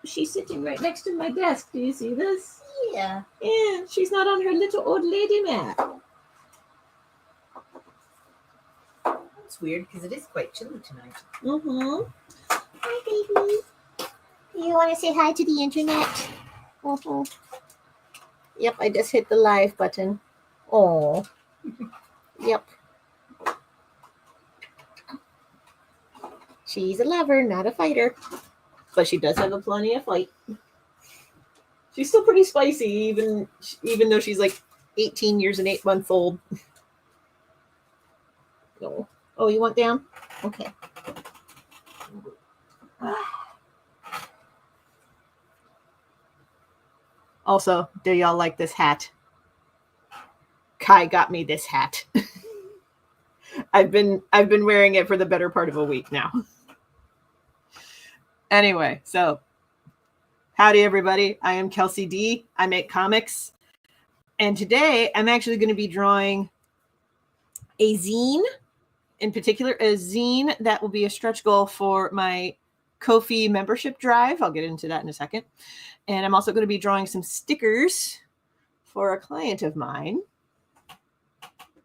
she's sitting right next to my desk. Do you see this? Yeah. Yeah, she's not on her little old lady mat. It's weird because it is quite chilly tonight. Mm-hmm. Hi, baby. You want to say hi to the internet? Mm-hmm. Yep, I just hit the live button. Oh. Yep. She's a lover, not a fighter. But she does have plenty of fight. She's still pretty spicy, even though she's like 18 years and 8 months old. No. Oh, you want down? Okay. Also, do y'all like this hat? Kai got me this hat. I've been wearing it for the better part of a week now. Anyway, so howdy everybody. I am Kelsey D. I make comics. And today I'm actually going to be drawing a zine, in particular a zine that will be a stretch goal for my Ko-fi membership drive. I'll get into that in a second. And I'm also going to be drawing some stickers for a client of mine.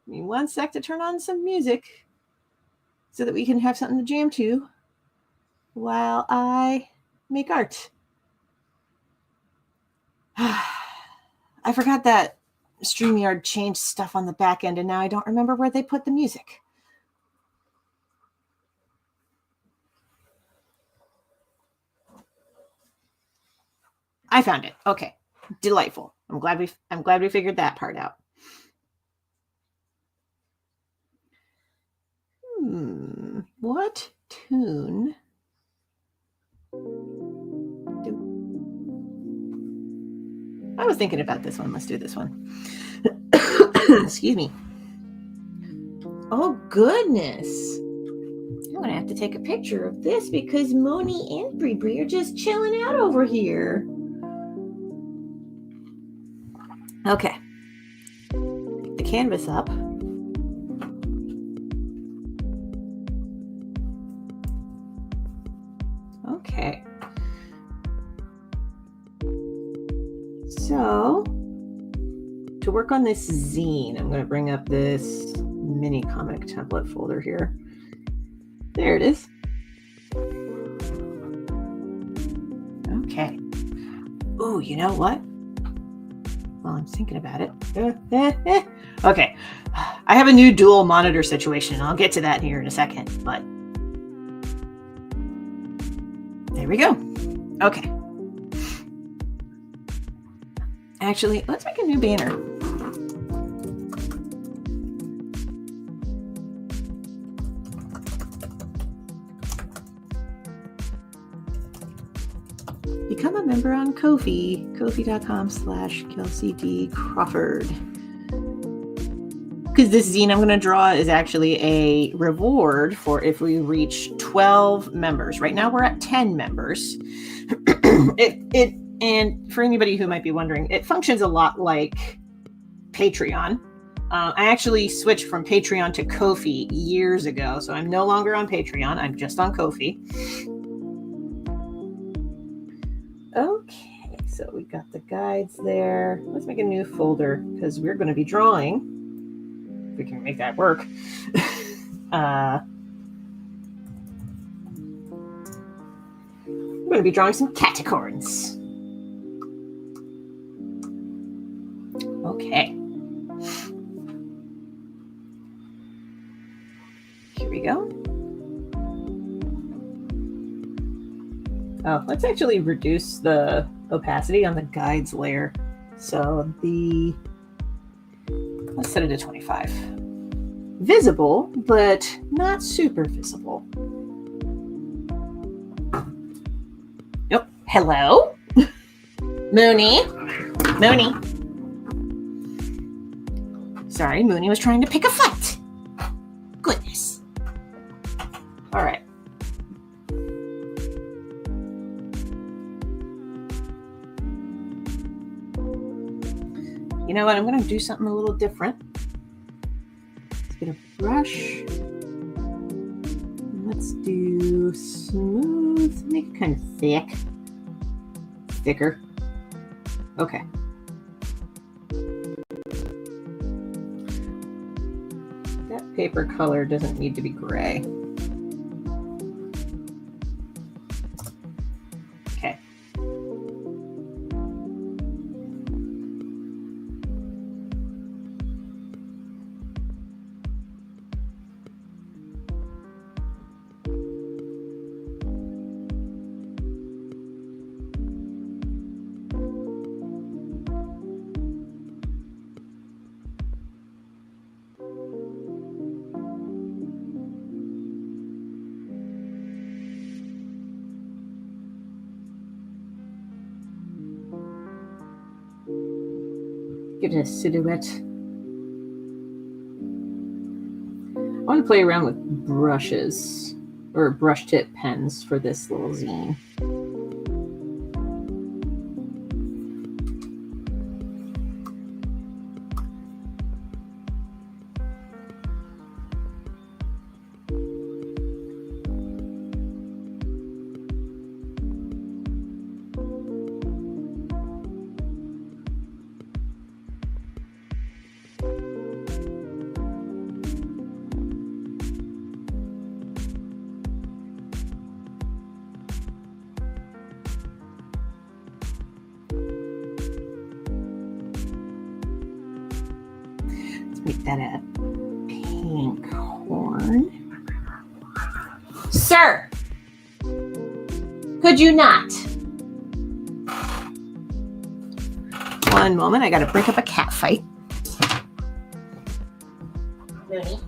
Give me one sec to turn on some music so that we can have something to jam to while I make art. I forgot that Streamyard changed stuff on the back end, and now I don't remember where they put the music. I found it. Okay. Delightful. I'm glad we figured that part out. What tune I was thinking about this one. Let's do this one. Excuse me. Oh, goodness. I'm going to have to take a picture of this because Moni and Bree are just chilling out over here. Okay. Pick the canvas up. Okay. So, to work on this zine, I'm going to bring up this mini comic template folder here. There it is. Okay. Oh, you know what? Well, I'm thinking about it. Okay. I have a new dual monitor situation. I'll get to that here in a second, but there we go. Okay. Actually, let's make a new banner. Become a member on Ko-fi, ko-fi.com/KelseyDCrawford. Because this zine I'm going to draw is actually a reward for if we reach 12 members. Right now we're at 10 members. And for anybody who might be wondering, it functions a lot like Patreon. I actually switched from Patreon to Ko-fi years ago, so I'm no longer on Patreon. I'm just on Ko-fi. Okay, so we got the guides there. Let's make a new folder because we're going to be drawing. If we can make that work. We're going to be drawing some caticorns. Okay. Here we go. Oh, let's actually reduce the opacity on the guides layer. So let's set it to 25. Visible, but not super visible. Nope. Hello? Mooney. Sorry, Mooney was trying to pick a fight. Goodness. All right. You know what? I'm going to do something a little different. Let's get a brush. Let's Let's do smooth, make it kind of thick. Thicker. Okay. That paper color doesn't need to be gray. Okay. Give it a silhouette. I want to play around with brushes or brush tip pens for this little zine. Make that a pink horn. Sir, could you not? One moment, I gotta break up a cat fight. Mooney.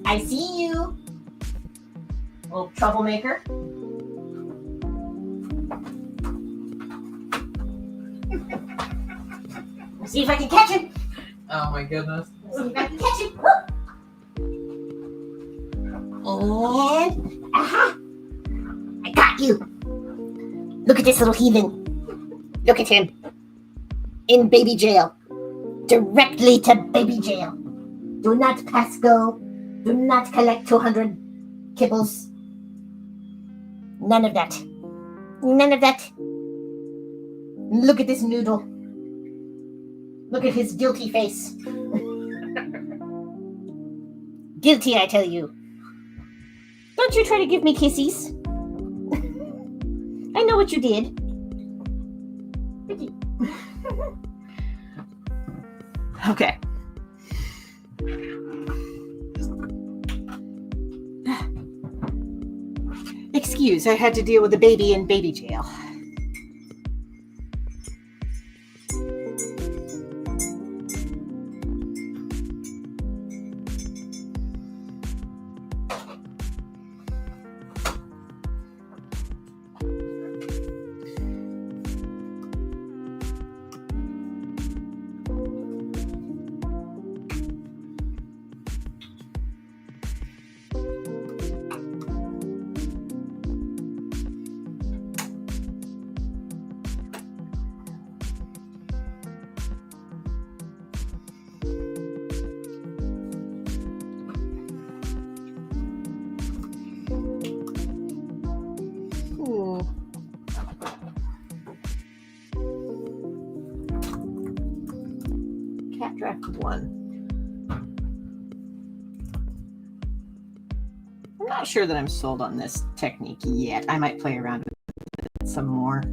I see you. Little troublemaker. See if I can catch him. Oh my goodness. See if I can catch him. And aha! I got you. Look at this little heathen. Look at him. In baby jail. Directly to baby jail. Do not pass go. Do not collect 200 kibbles. None of that. None of that. Look at this noodle. Look at his guilty face. Guilty, I tell you. Don't you try to give me kissies. I know what you did. Okay. Excuse, I had to deal with a baby in baby jail. Cat draft 1. I'm not sure that I'm sold on this technique yet. I might play around with it some more.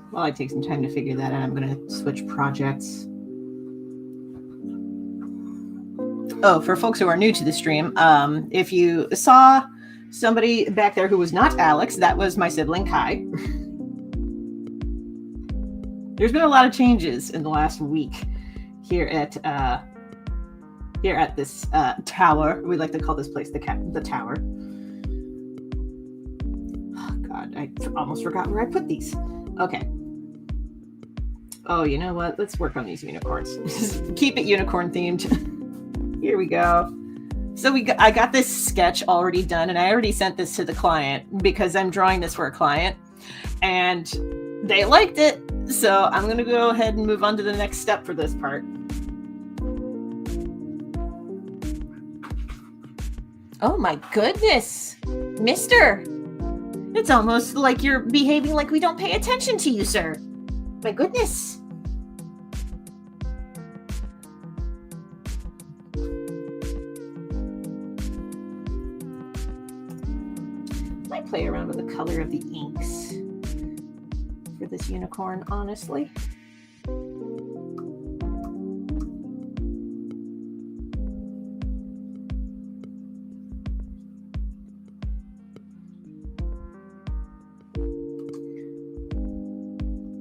While I take some time to figure that out, I'm going to switch projects. Oh, for folks who are new to the stream, if you saw somebody back there who was not Alex, that was my sibling Kai. There's been a lot of changes in the last week here at this tower. We like to call this place the tower. Oh God, I almost forgot where I put these. Okay. Oh, you know what? Let's work on these unicorns. Keep it unicorn themed. Here we go. So I got this sketch already done, and I already sent this to the client because I'm drawing this for a client, and they liked it. So I'm going to go ahead and move on to the next step for this part. Oh my goodness, mister. It's almost like you're behaving like we don't pay attention to you, sir. My goodness. Might play around with the color of the inks for this unicorn, honestly.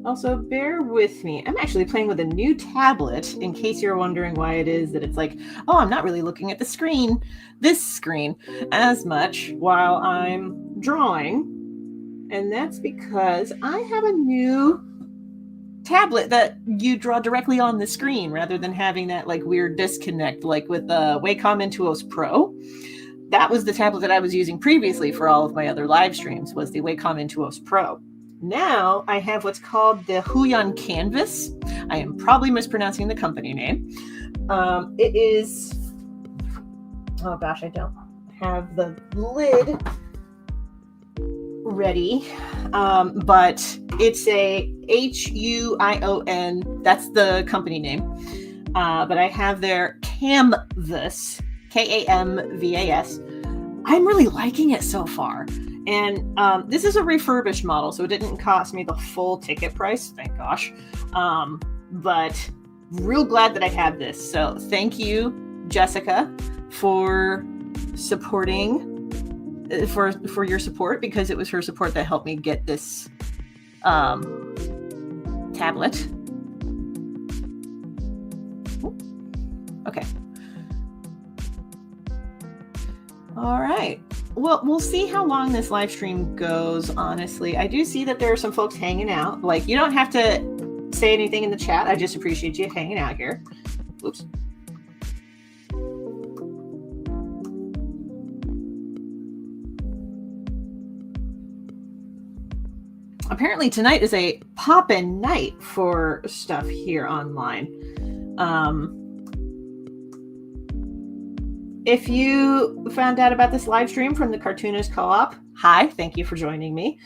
Also, bear with me. I'm actually playing with a new tablet in case you're wondering why it is that it's like, oh, I'm not really looking at this screen as much while I'm drawing. And that's because I have a new tablet that you draw directly on the screen rather than having that like weird disconnect like with the Wacom Intuos Pro. That was the tablet that I was using previously for all of my other live streams, was the Wacom Intuos Pro. Now I have what's called the Huion Canvas. I am probably mispronouncing the company name. It is, oh gosh, I don't have the lid ready, but it's a Huion, that's the company name. But I have their Canvas, Kamvas. I'm really liking it so far. And this is a refurbished model, so it didn't cost me the full ticket price, thank gosh. But real glad that I have this. So thank you, Jessica, for supporting, for your support, because it was her support that helped me get this tablet. Okay. All right. Well, we'll see how long this live stream goes, honestly. I do see that there are some folks hanging out. Like, you don't have to say anything in the chat. I just appreciate you hanging out here. Oops. Apparently tonight is a pop-in night for stuff here online. If you found out about this live stream from the Cartoonist Co-op, hi, thank you for joining me.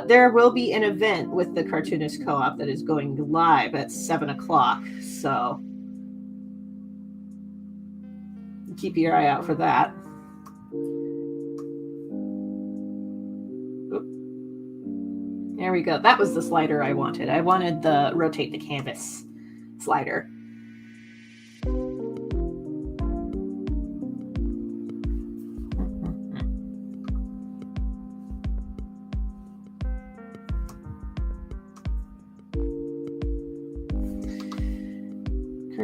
There will be an event with the Cartoonist Co-op that is going live at 7 o'clock, so keep your eye out for that. Oop. There we go. That was the slider I wanted. I wanted the rotate the canvas slider.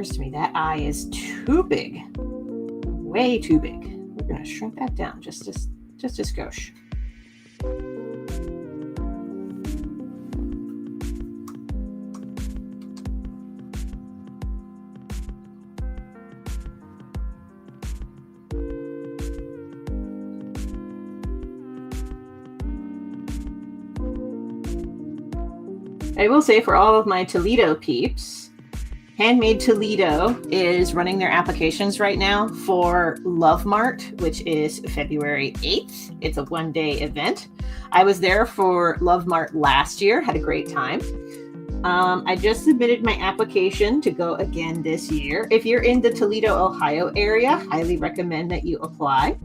To me, that eye is too big, way too big. We're gonna shrink that down just a skosh. I will say, for all of my Toledo peeps, Handmade Toledo is running their applications right now for Love Mart, which is February 8th. It's a one-day event. I was there for Love Mart last year, had a great time. I just submitted my application to go again this year. If you're in the Toledo, Ohio area, highly recommend that you apply.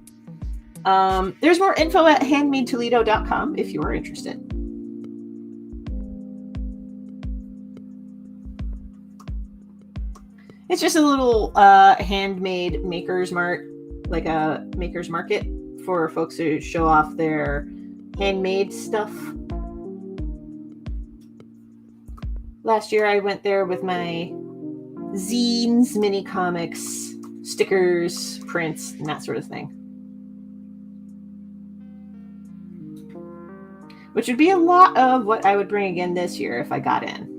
There's more info at handmadetoledo.com if you are interested. It's just a little handmade maker's mart, like a maker's market for folks to show off their handmade stuff. Last year I went there with my zines, mini comics, stickers, prints, and that sort of thing. which would be a lot of what I would bring again this year if I got in.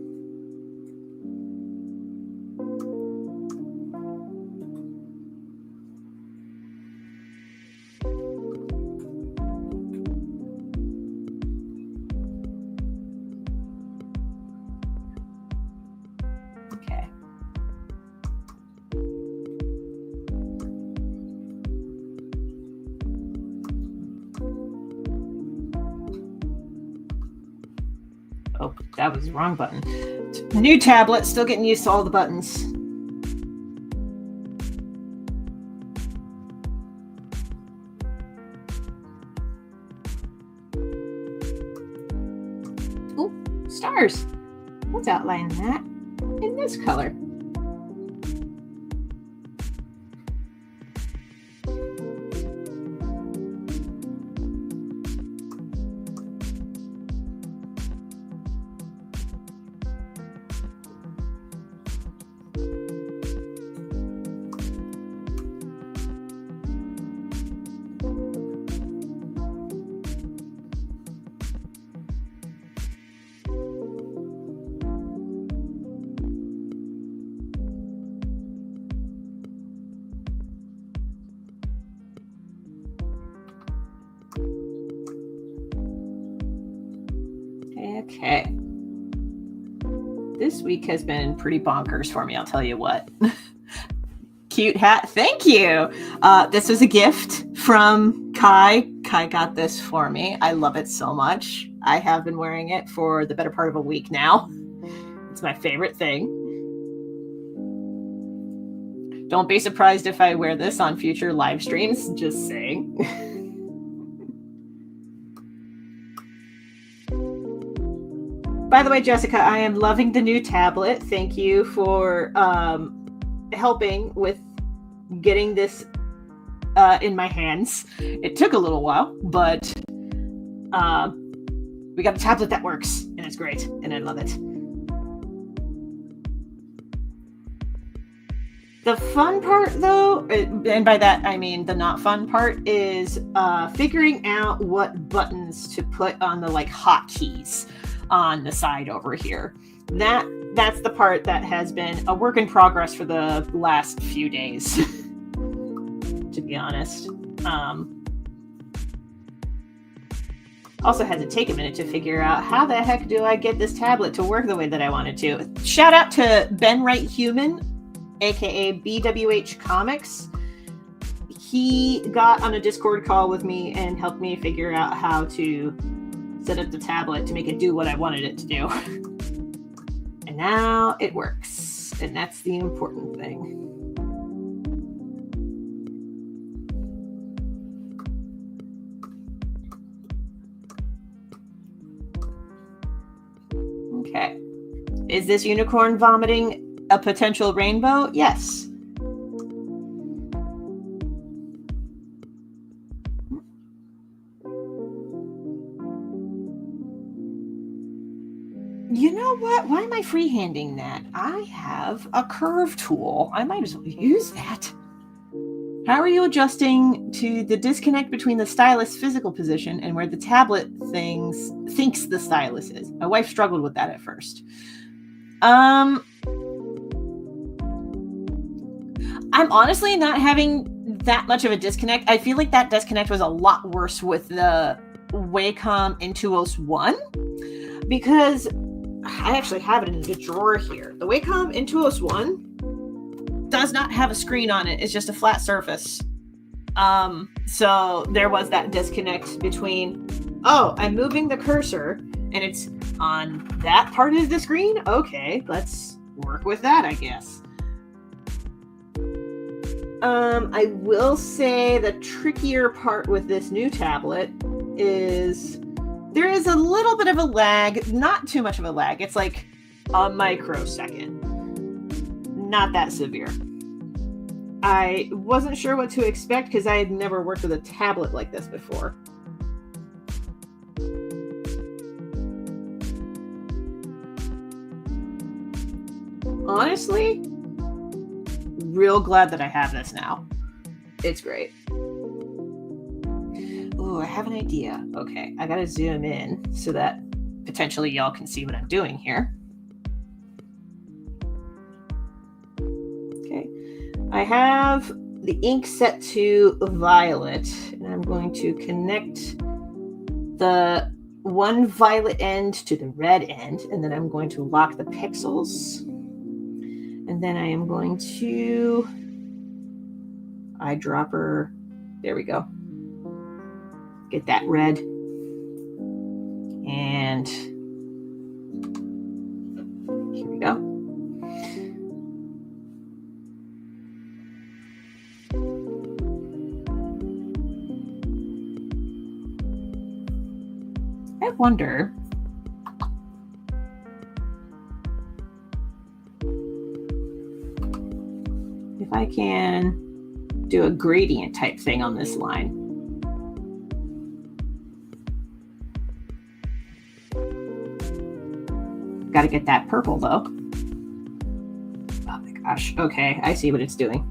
Oh, that was the wrong button. New tablet, still getting used to all the buttons. Ooh, stars. Let's outline that in this color. Okay. This week has been pretty bonkers for me, I'll tell you what. Cute hat. Thank you. This was a gift from Kai. Kai got this for me. I love it so much. I have been wearing it for the better part of a week now. It's my favorite thing. Don't be surprised if I wear this on future live streams. Just saying. By the way, Jessica, I am loving the new tablet. Thank you for helping with getting this in my hands. It took a little while, but we got a tablet that works, and it's great, and I love it. The fun part, though, and by that I mean the not fun part, is figuring out what buttons to put on the hotkeys on the side over here. That's the part that has been a work in progress for the last few days, to be honest. Also had to take a minute to figure out how the heck do I get this tablet to work the way that I want it to. Shout out to Ben Wright Human, aka BWH Comics. He got on a Discord call with me and helped me figure out how to set up the tablet to make it do what I wanted it to do. And now it works. And that's the important thing. Okay. Is this unicorn vomiting a potential rainbow? Yes. You know what? Why am I freehanding that? I have a curve tool. I might as well use that. How are you adjusting to the disconnect between the stylus' physical position and where the tablet thinks the stylus is? My wife struggled with that at first. I'm honestly not having that much of a disconnect. I feel like that disconnect was a lot worse with the Wacom Intuos 1 because I actually have it in the drawer here. The Wacom Intuos 1 does not have a screen on it. It's just a flat surface. So there was that disconnect between, oh, I'm moving the cursor and it's on that part of the screen. Okay, let's work with that, I guess. I will say the trickier part with this new tablet is there is a little bit of a lag, not too much of a lag. It's like a microsecond. Not that severe. I wasn't sure what to expect because I had never worked with a tablet like this before. Honestly, real glad that I have this now. It's great. Ooh, I have an idea. Okay, I gotta zoom in so that potentially y'all can see what I'm doing here. Okay, I have the ink set to violet, and I'm going to connect the one violet end to the red end, and then I'm going to lock the pixels. And then I am going to eyedropper. There we go. Get that red. And here we go. I wonder if I can do a gradient type thing on this line. Got to get that purple though. Oh my gosh. Okay, I see what it's doing.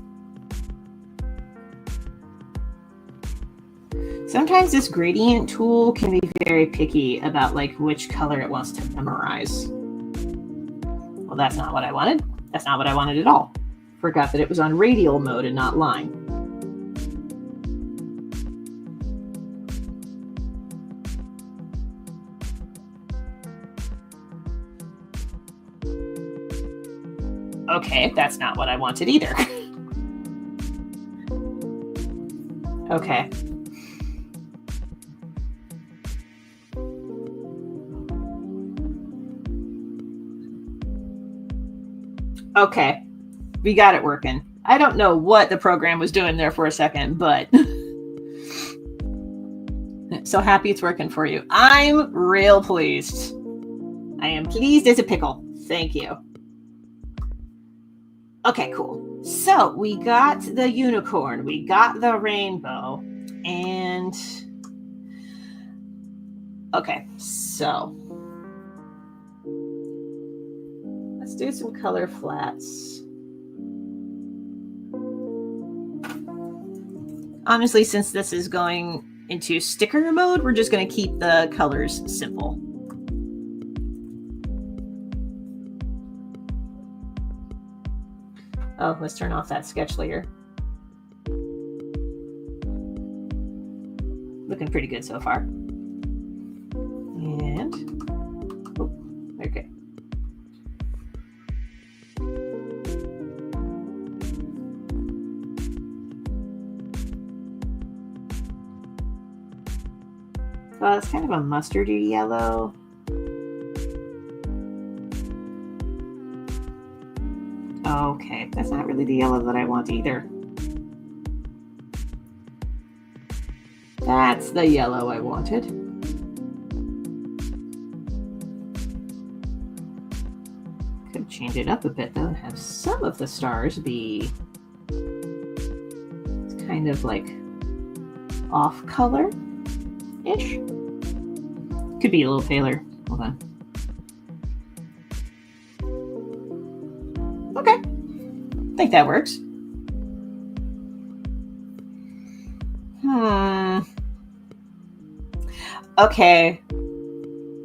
Sometimes this gradient tool can be very picky about like which color it wants to memorize. Well, that's not what I wanted. That's not what I wanted at all. Forgot that it was on radial mode and not line. Okay, that's not what I wanted either. Okay. Okay, we got it working. I don't know what the program was doing there for a second, but so happy it's working for you. I'm real pleased. I am pleased as a pickle. Thank you. Okay, cool. So we got the unicorn, we got the rainbow, and okay, so let's do some color flats. Honestly, since this is going into sticker mode, we're just going to keep the colors simple. Oh, let's turn off that sketch layer. Looking pretty good so far. And, oh, okay. Well, it's kind of a mustardy yellow. Okay, that's not really the yellow that I want either. That's the yellow I wanted. Could change it up a bit though and have some of the stars be kind of like off color-ish. Could be a little paler. Hold on. Okay, I think that works. Okay,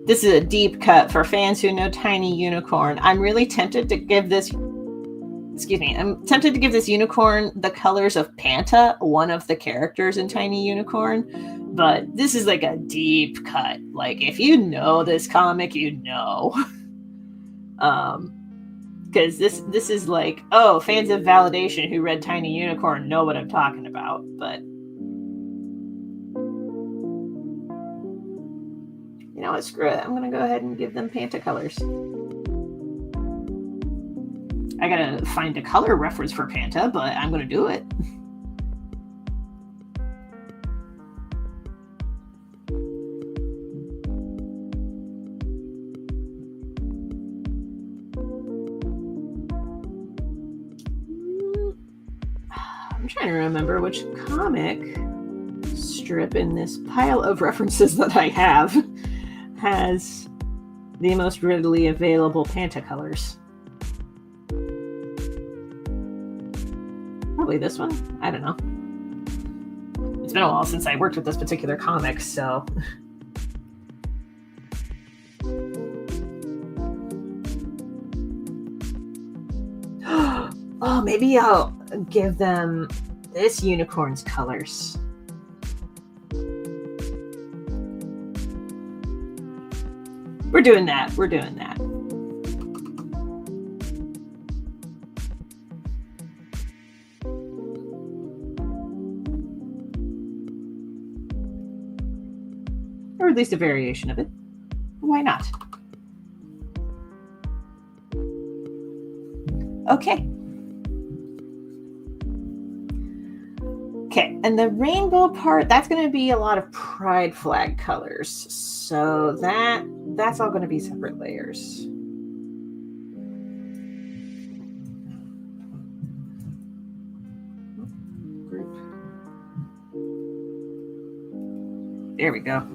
this is a deep cut for fans who know Tiny Unicorn. I'm really tempted to give this, I'm tempted to give this unicorn the colors of Panta, one of the characters in Tiny Unicorn, but this is like a deep cut. Like, if you know this comic, you know. Because this is like, oh, fans of Validation who read Tiny Unicorn know what I'm talking about, but you know what, screw it. I'm going to go ahead and give them Panta colors. I got to find a color reference for Panta, but I'm going to do it. I'm trying to remember which comic strip in this pile of references that I have has the most readily available Panta colors. Probably this one. I don't know. It's been a while since I worked with this particular comic, so. Oh, maybe I'll give them this unicorn's colors. We're doing that. We're doing that. Or at least a variation of it. Why not? Okay. Okay, and the rainbow part, that's going to be a lot of pride flag colors. So that's all going to be separate layers. Group. There we go.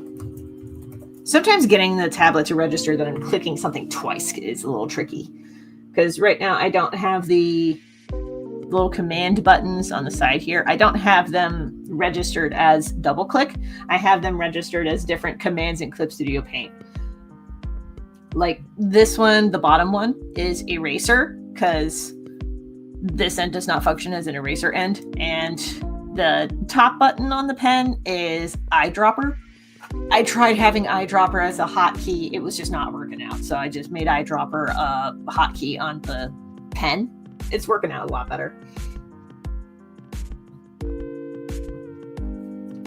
Sometimes getting the tablet to register that I'm clicking something twice is a little tricky. Because right now I don't have the little command buttons on the side here. I don't have them registered as double click. I have them registered as different commands in Clip Studio Paint. Like this one, the bottom one is eraser because this end does not function as an eraser end. And the top button on the pen is eyedropper. I tried having eyedropper as a hotkey. It was just not working out. So I just made eyedropper a hotkey on the pen. It's working out a lot better.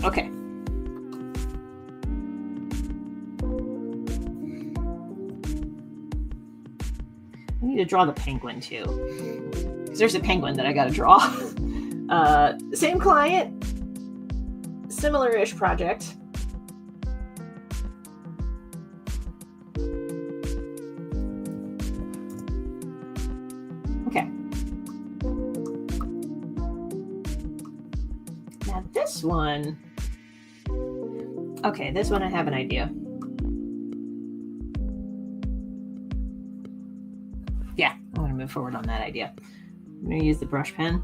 Okay. I need to draw the penguin too. Because there's a penguin that I got to draw. Same client, similar-ish project. Okay. Now this one. Okay, this one I have an idea. Yeah, I'm going to move forward on that idea. I'm going to use the brush pen.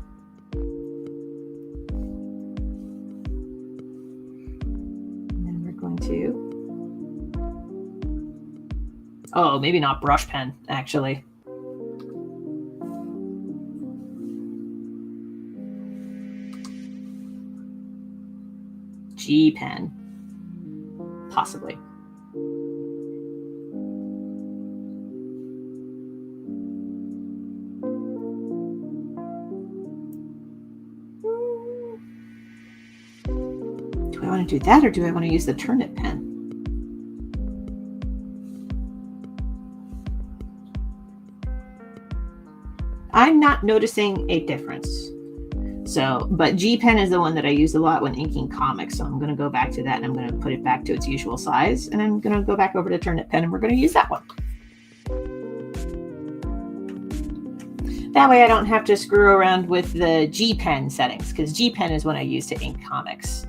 And then we're going to... Oh, maybe not brush pen, actually. G pen. Possibly. Do I want to do that or do I want to use the turnip pen? I'm not noticing a difference. So, but G pen is the one that I use a lot when inking comics. So I'm going to go back to that and I'm going to put it back to its usual size. And I'm going to go back over to turnip pen and we're going to use that one. That way I don't have to screw around with the G pen settings because G pen is what I use to ink comics.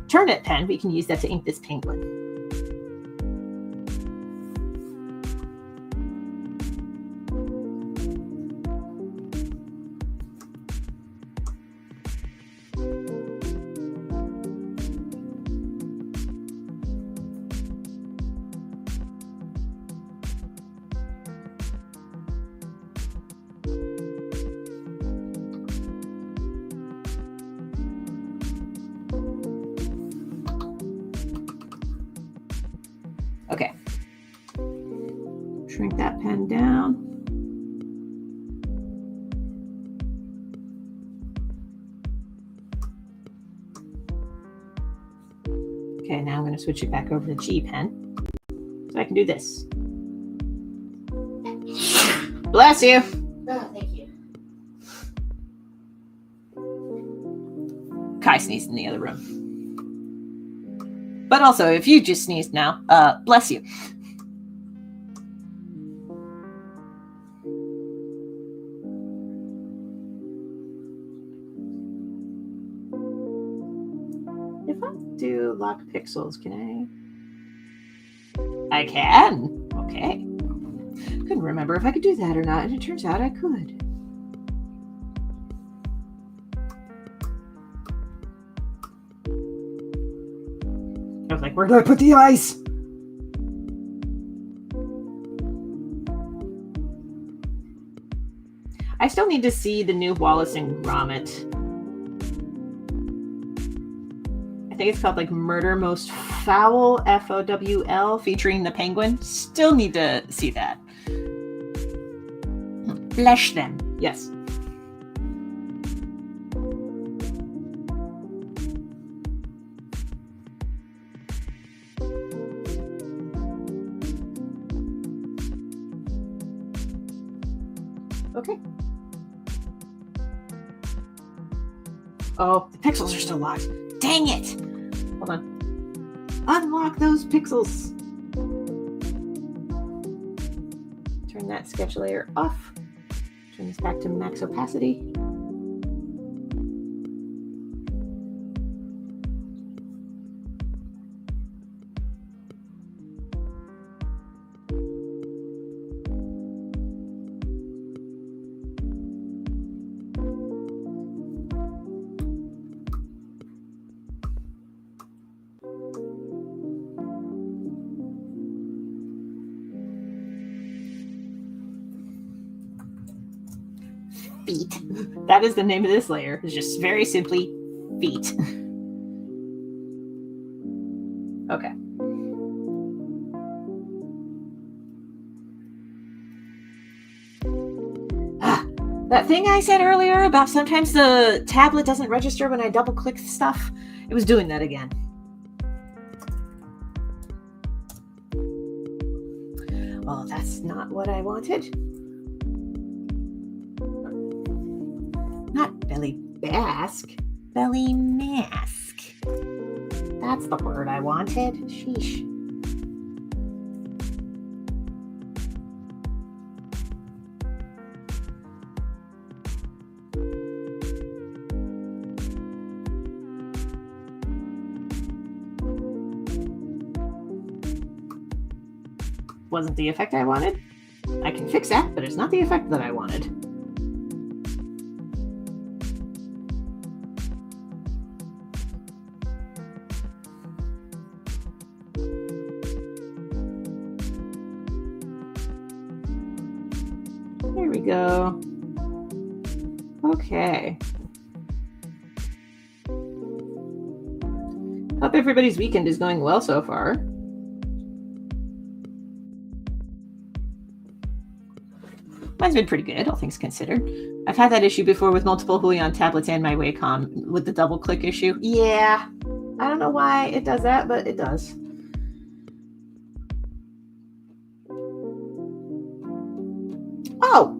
Turnip pen, we can use that to ink this penguin. Okay. Shrink that pen down. Okay, now I'm going to switch it back over to G pen. So I can do this. Bless you. Oh, thank you. Kai sneezed in the other room. But also, if you just sneezed now, bless you. If I do lock pixels, can I? I can. Okay. Couldn't remember if I could do that or not, and it turns out I could. I was like, where do I put the eyes? I still need to see the new Wallace and Gromit. I think it's called like Murder Most Foul, FOWL, featuring the Penguin. Still need to see that. Flesh them. Yes. Okay. Oh, the pixels are still locked. Dang it! Hold on. Unlock those pixels. Turn that sketch layer off. Turn this back to max opacity. Feet. That is the name of this layer. It's just very simply feet. Okay. That thing I said earlier about sometimes the tablet doesn't register when I double click stuff, it was doing that again. Oh, that's not what I wanted. Not belly bask, belly mask. That's the word I wanted. Sheesh. Wasn't the effect I wanted. I can fix that, but it's not the effect that I wanted. There we go. Okay. Hope everybody's weekend is going well so far. Mine's been pretty good, all things considered. I've had that issue before with multiple Huion tablets and my Wacom with the double click issue. Yeah, I don't know why it does that, but it does. Oh!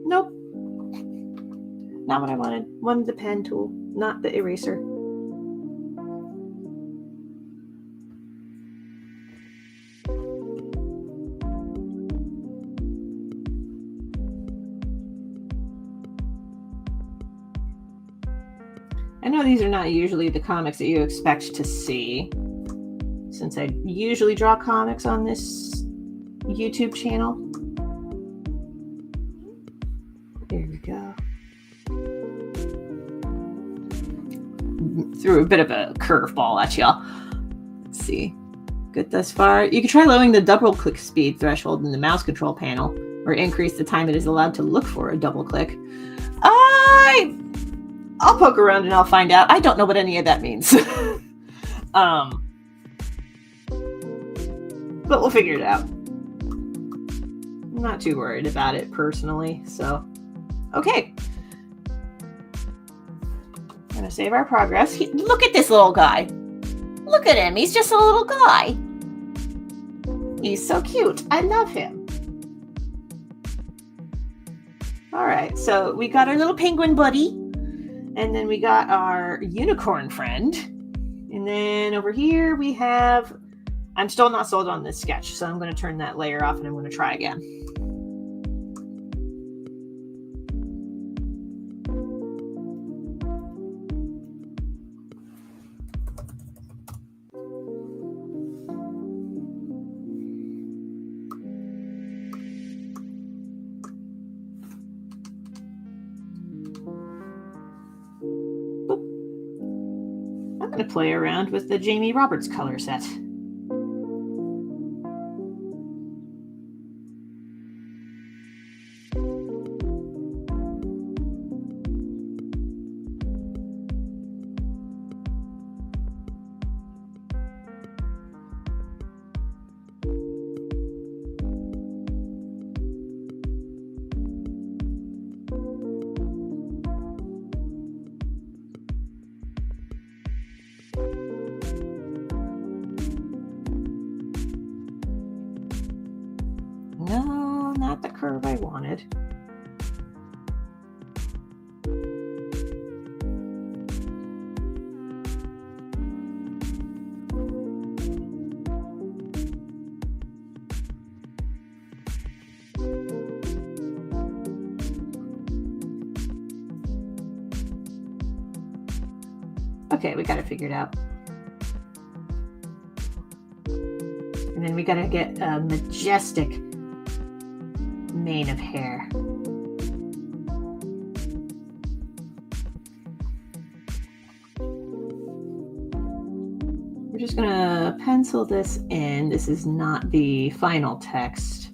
Nope. Not what I wanted. Wanted the pen tool, not the eraser. I know these are not usually the comics that you expect to see, since I usually draw comics on this YouTube channel. There we go. Threw a bit of a curveball at y'all. Let's see. Good thus far. You can try lowering the double click speed threshold in the mouse control panel, or increase the time it is allowed to look for a double click. I'll poke around and I'll find out. I don't know what any of that means. But we'll figure it out. I'm not too worried about it personally, so okay. Gonna save our progress. Look at this little guy. Look at him. He's just a little guy. He's so cute. I love him. All right, so we got our little penguin buddy. And then we got our unicorn friend. And then over here we have, I'm still not sold on this sketch, so I'm going to turn that layer off and I'm going to try again. play around with the Jamie Roberts color set. No, not the curve I wanted. Okay, we got it figured out. And then we gotta get a majestic mane of hair. We're just gonna pencil this in. This is not the final text.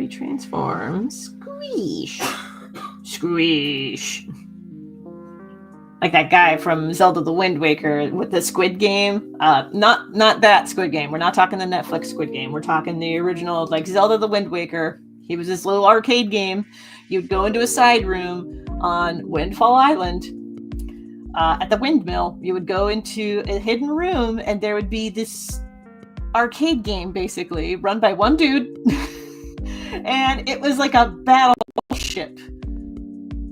Transform, squeesh, squeesh. Like that guy from Zelda the Wind Waker with the Squid Game. Not that Squid Game. We're not talking the Netflix Squid Game. We're talking the original, like Zelda the Wind Waker. He was this little arcade game. You'd go into a side room on Windfall Island at the windmill. You would go into a hidden room, and there would be this arcade game, basically run by one dude. And it was like a battleship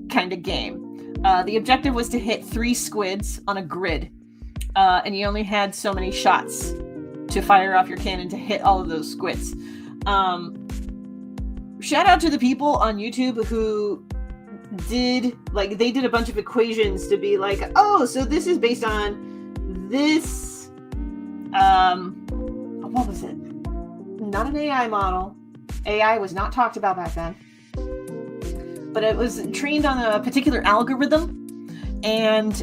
kind of game. The objective was to hit 3 squids on a grid. And you only had so many shots to fire off your cannon to hit all of those squids. Shout out to the people on YouTube who did a bunch of equations to be like, oh, so this is based on this, what was it? Not an AI model. AI was not talked about back then, but it was trained on a particular algorithm, and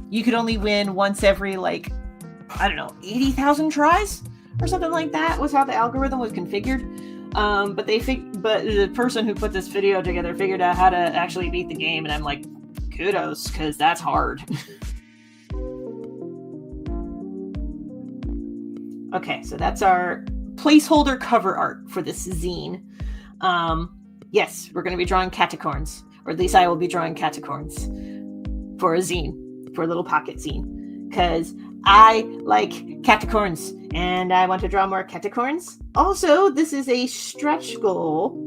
you could only win once every 80,000 tries or something like that was how the algorithm was configured. But the person who put this video together figured out how to actually beat the game, and I'm like, kudos, because that's hard. Okay, so that's our placeholder cover art for this zine. Yes, we're going to be drawing catacorns, or at least I will be drawing catacorns for a zine, for a little pocket zine, because I like catacorns and I want to draw more catacorns. Also, this is a stretch goal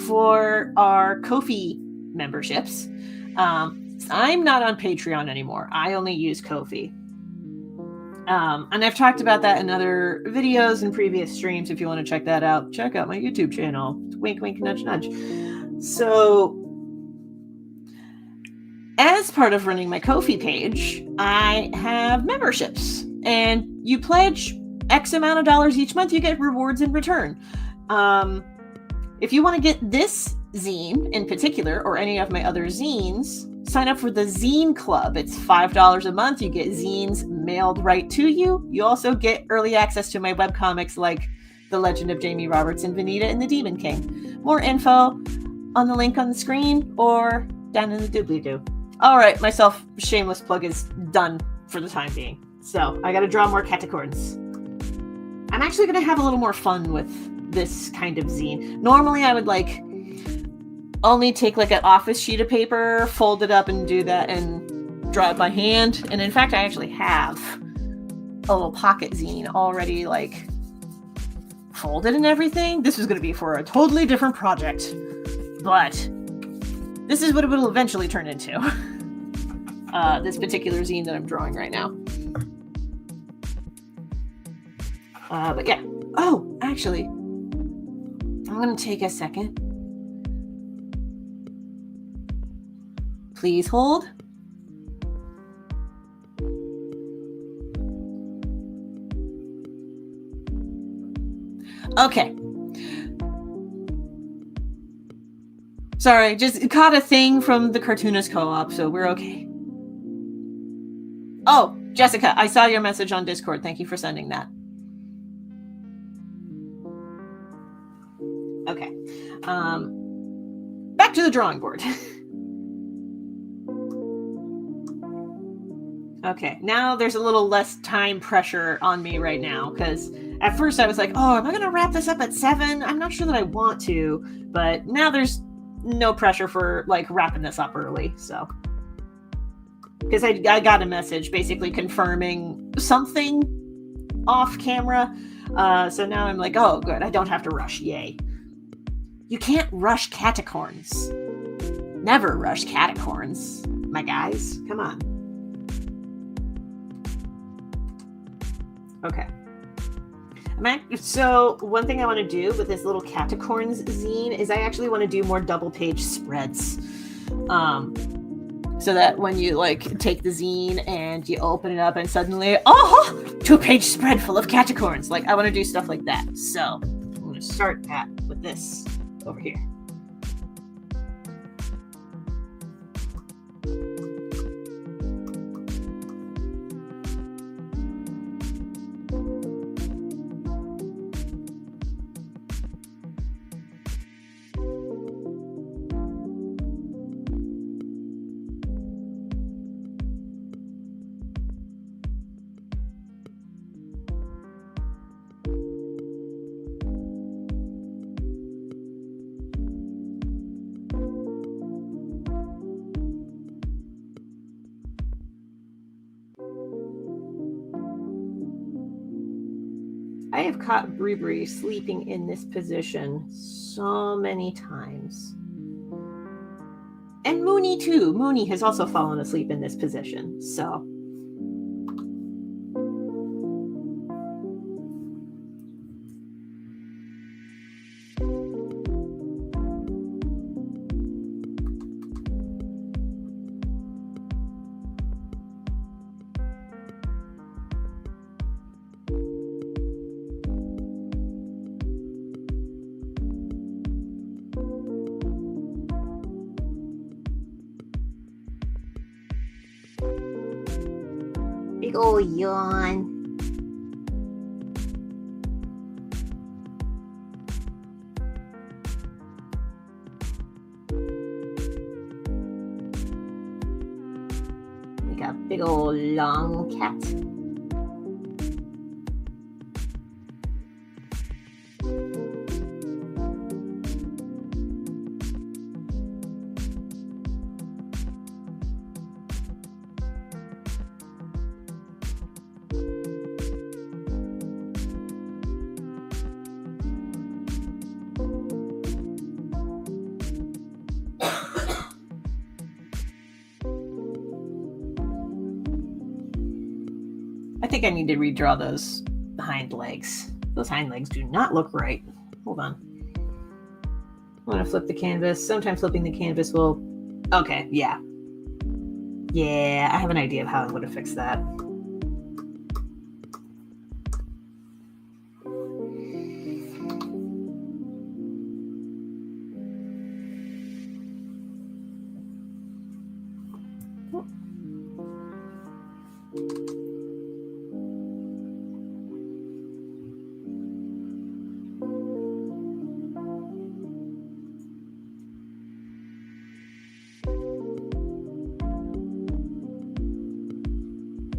for our Ko-fi memberships. I'm not on Patreon anymore. I only use Ko-fi. And I've talked about that in other videos and previous streams. If you want to check that out, check out my YouTube channel. Wink, wink, nudge, nudge. So, as part of running my Ko-fi page, I have memberships. And you pledge X amount of dollars each month, you get rewards in return. If you want to get this zine in particular, or any of my other zines, sign up for the Zine Club. It's $5 a month. You get zines mailed right to you. You also get early access to my webcomics like The Legend of Jamie Roberts and Vanita and the Demon King. More info on the link on the screen or down in the doobly-doo. All right, my shameless plug is done for the time being. So I got to draw more catacorns. I'm actually going to have a little more fun with this kind of zine. Normally I would only take an office sheet of paper, fold it up and do that and draw it by hand. And in fact, I actually have a little pocket zine already folded and everything. This was going to be for a totally different project, but this is what it will eventually turn into. This particular zine that I'm drawing right now. But yeah. Oh, actually, I'm going to take a second Please hold. Okay. Sorry, just caught a thing from the Cartoonist Co-op, so we're okay. Oh, Jessica, I saw your message on Discord. Thank you for sending that. Okay. Back to the drawing board. Okay, now there's a little less time pressure on me right now, because at first I was like, oh, am I going to wrap this up at 7? I'm not sure that I want to, but now there's no pressure for like wrapping this up early, so. Because I got a message basically confirming something off camera, so now I'm like, oh, good, I don't have to rush, yay. You can't rush catacorns. Never rush catacorns, my guys, come on. Okay. So one thing I want to do with this little Catacorns zine is I actually want to do more double page spreads. So that when you like take the zine and you open it up and suddenly, oh, 2-page spread full of Catacorns. Like I want to do stuff like that. So I'm going to start that with this over here. I have caught Bree sleeping in this position so many times. And Mooney too. Mooney has also fallen asleep in this position, so. Big ol' yawn. Like a big ol' long cat. I think I need to redraw those hind legs. Those hind legs do not look right. Hold on. I want to flip the canvas. Sometimes flipping the canvas will... Okay, yeah. Yeah, I have an idea of how I would have fixed that.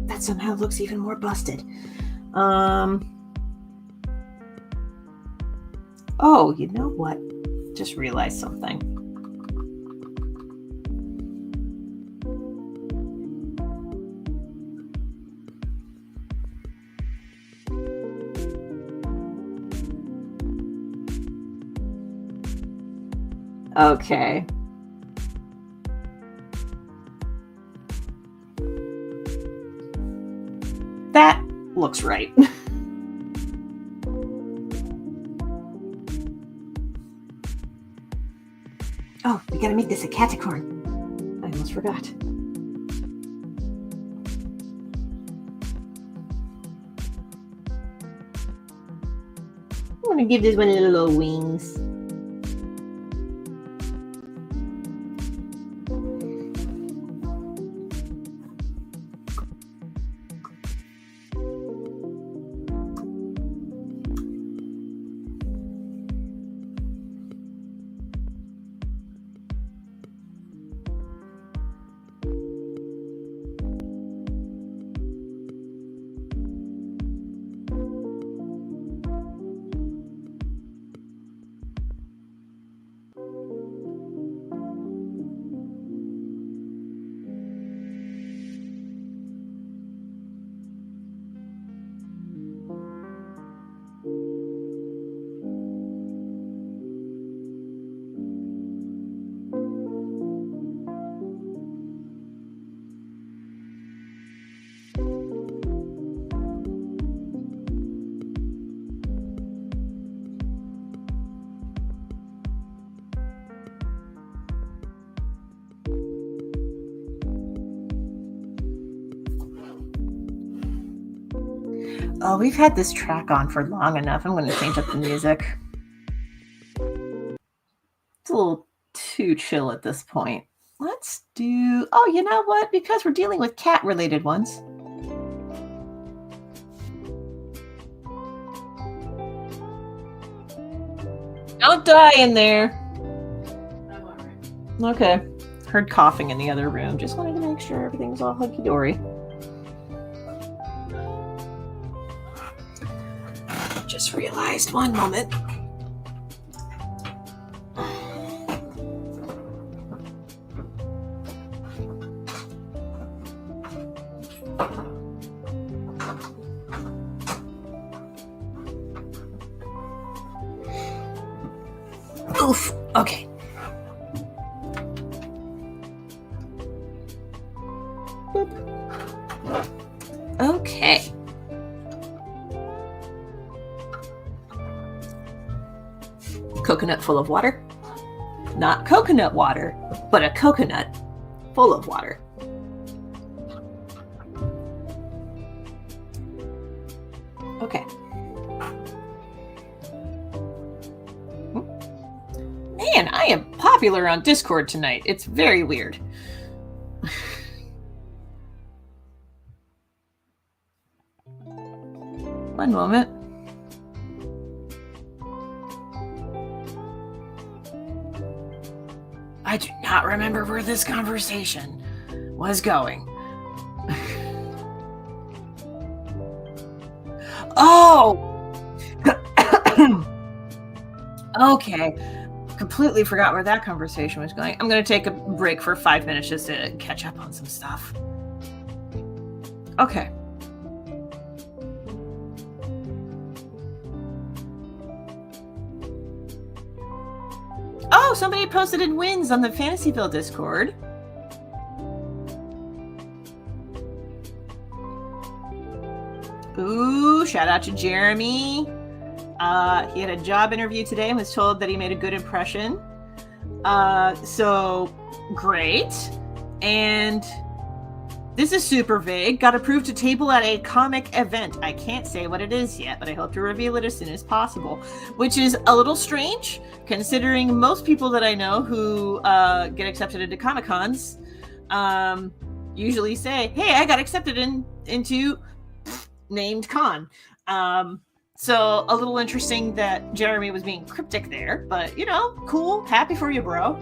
That somehow looks even more busted. Oh, you know what? Just realized something. Okay. That looks right. Oh, we gotta make this a catacorn. I almost forgot. I'm going to give this one little wings. Oh, we've had this track on for long enough. I'm going to change up the music. It's a little too chill at this point. Let's do... Oh, you know what? Because we're dealing with cat-related ones. Don't die in there. I'm all right. Okay. Heard coughing in the other room. Just wanted to make sure everything's all hunky-dory. Just realized, one moment. Oof. Okay. Boop. Okay. Coconut full of water. Not coconut water, but a coconut full of water. Okay. Man, I am popular on Discord tonight. It's very weird. One moment. I do not remember where this conversation was going. Oh! Okay. Completely forgot where that conversation was going. I'm going to take a break for 5 minutes just to catch up on some stuff. Okay. Oh, somebody posted in wins on the Fantasyville Discord. Ooh, shout out to Jeremy. He had a job interview today and was told that he made a good impression. So great. And this is super vague. Got approved to table at a comic event. I can't say what it is yet, but I hope to reveal it as soon as possible. Which is a little strange, considering most people that I know who get accepted into Comic-Cons usually say, hey, I got accepted into named con. So a little interesting that Jeremy was being cryptic there, but you know, cool. Happy for you, bro.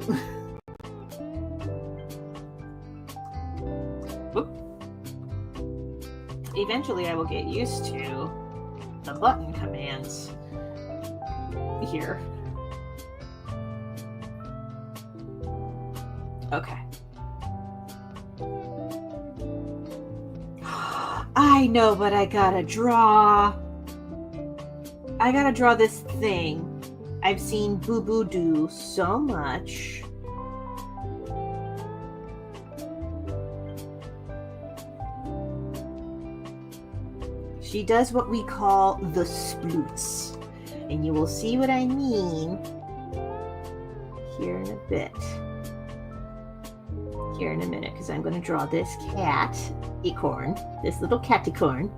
Whoop. Eventually I will get used to the button commands here. Okay. I know, but I gotta draw. I gotta draw this thing. I've seen Boo Boo do so much. She does what we call the sploots. And you will see what I mean here in a bit. here in a minute because I'm going to draw this cat acorn, this little caticorn,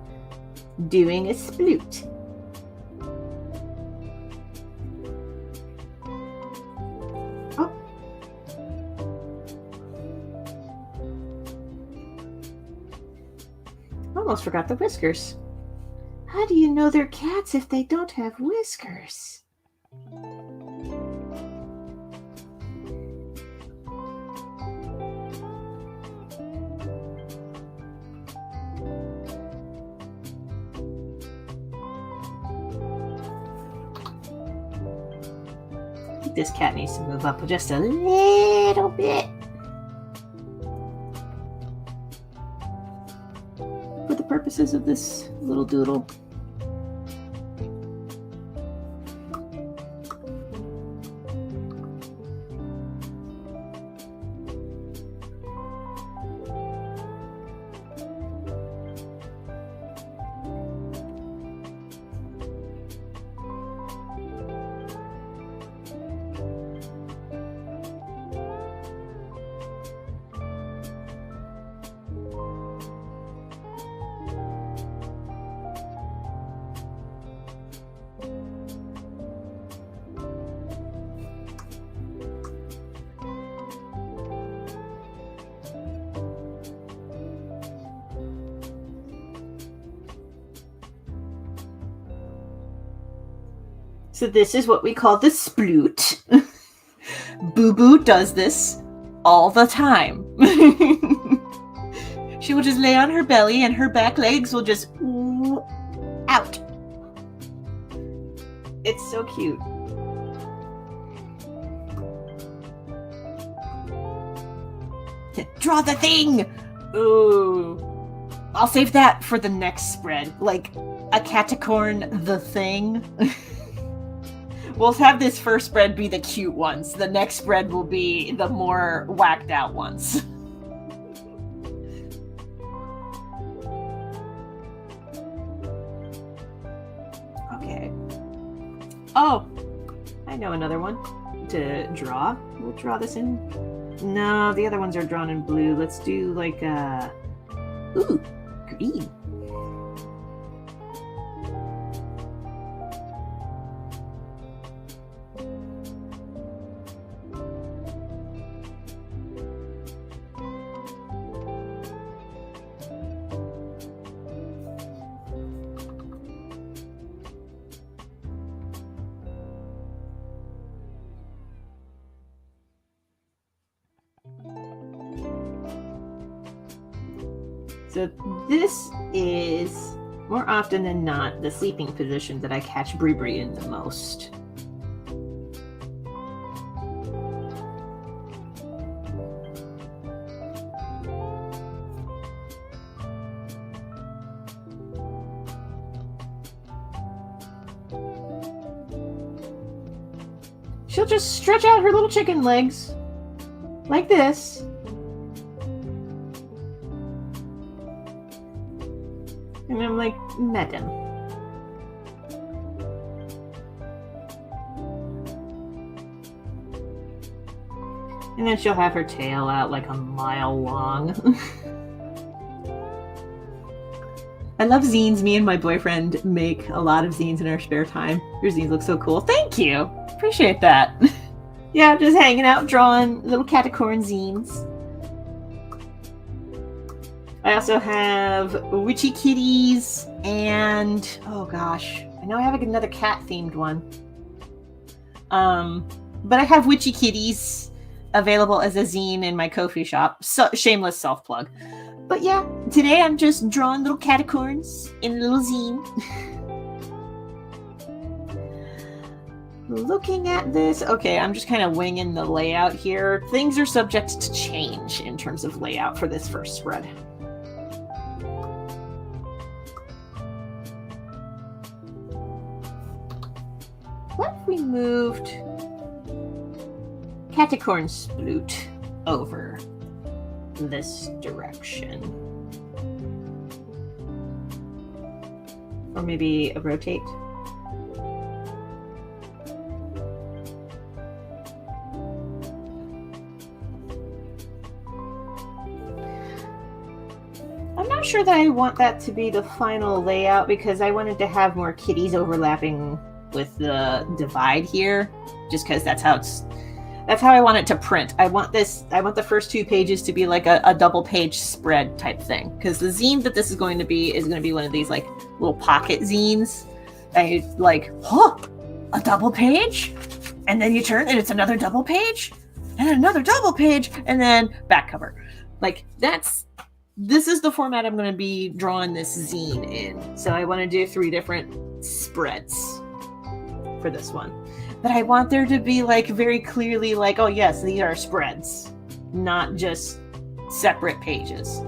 doing a sploot. Oh. Almost forgot the whiskers. How do you know they're cats if they don't have whiskers? I think this cat needs to move up just a little bit. For the purposes of this little doodle. So this is what we call the sploot. Boo Boo does this all the time. She will just lay on her belly and her back legs will just ooh, out. It's so cute. Draw the thing! Ooh. I'll save that for the next spread. Like a caticorn the thing. We'll have this first spread be the cute ones. The next spread will be the more whacked out ones. Okay. Oh, I know another one to draw. We'll draw this in. No, the other ones are drawn in blue. Let's do like ooh, green. So this is, more often than not, the sleeping position that I catch Bree in the most. She'll just stretch out her little chicken legs, like this. And I'm like, madam. And then she'll have her tail out like a mile long. I love zines. Me and my boyfriend make a lot of zines in our spare time. Your zines look so cool. Thank you. Appreciate that. Yeah, just hanging out, drawing little caticorn zines. I also have witchy kitties and, oh gosh, I know I have another cat themed one. But I have witchy kitties available as a zine in my Ko-fi shop. So, shameless self-plug. But yeah, today I'm just drawing little caticorns in a little zine. Looking at this, okay, I'm just kind of winging the layout here. Things are subject to change in terms of layout for this first spread. What if we moved Caticorn Sploot over this direction? Or maybe a rotate? sure that I want that to be the final layout because I wanted to have more kitties overlapping with the divide here, just because that's how I want it to print. I want the first 2 pages to be like a double page spread type thing, because the zine that this is going to be one of these like little pocket zines. I like, a double page, and then you turn and it's another double page, and another double page, and then back cover. Like this is the format I'm going to be drawing this zine in. So I want to do 3 different spreads for this one. But I want there to be like very clearly like, oh yes, these are spreads, not just separate pages.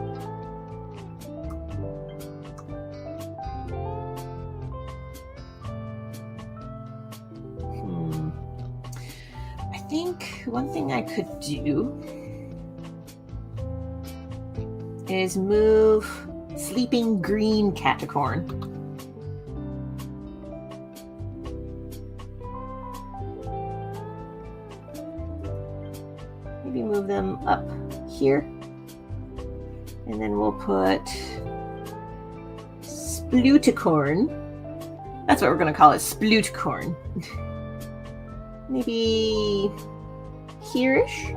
I think one thing I could do is move Sleeping Green Catacorn. Maybe move them up here. And then we'll put Spluticorn. That's what we're going to call it, Spluticorn. Maybe here-ish.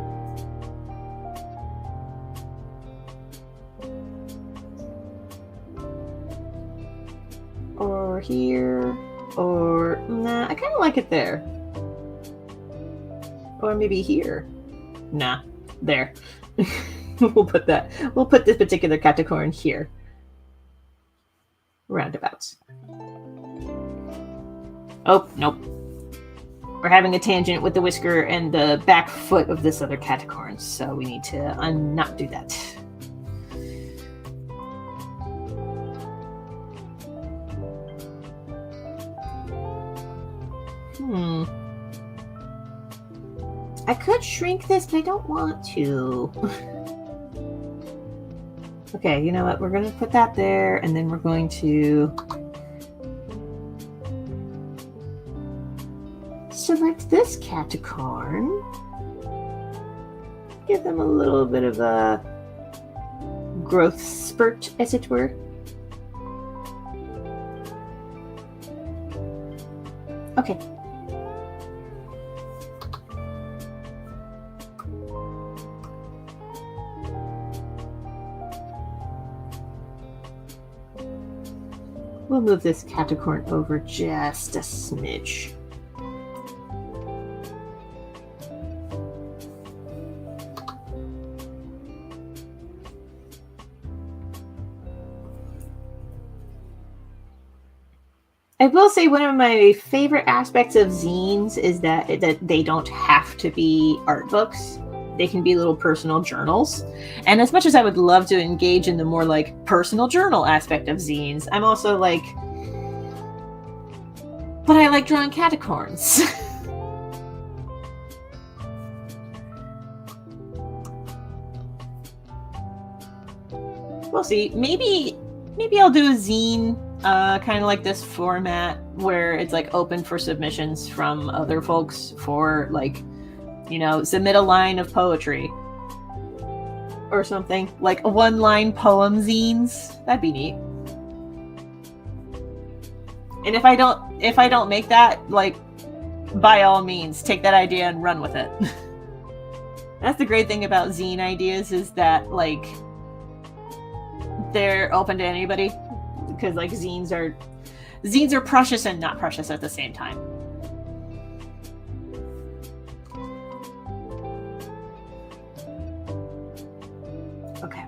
Or here, or nah, I kind of like it there. Or maybe here. Nah, there. We'll put this particular catacorn here. Roundabouts. Oh, nope. We're having a tangent with the whisker and the back foot of this other catacorn, so we need to not do that. I could shrink this, but I don't want to. Okay, you know what? We're going to put that there, and then we're going to select this catacorn. Give them a little bit of a growth spurt, as it were. Okay. We'll move this catacorn over just a smidge. I will say one of my favorite aspects of zines is that they don't have to be art books. They can be little personal journals. And as much as I would love to engage in the more like personal journal aspect of zines, I'm also like, but I like drawing catacorns. We'll see. Maybe I'll do a zine kind of like this format where it's like open for submissions from other folks for like, you know, submit a line of poetry or something, like a 1-line poem zines. That'd be neat. And if I don't make that, like, by all means, take that idea and run with it. That's the great thing about zine ideas, is that like they're open to anybody, because like zines are precious and not precious at the same time. Okay.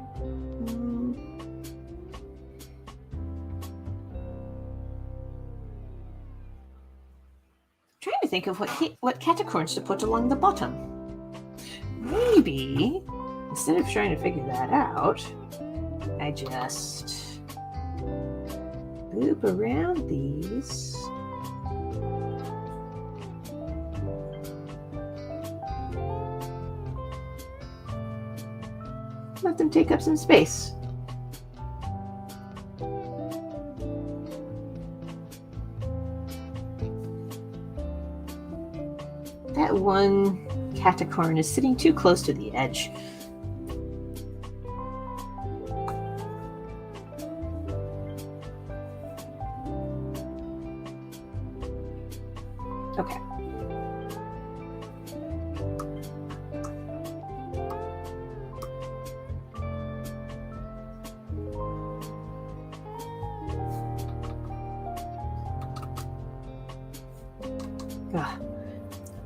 Trying to think of what catacorns to put along the bottom. Maybe instead of trying to figure that out, I just loop around these. Let them take up some space. That one catacorn is sitting too close to the edge. Okay. Ugh.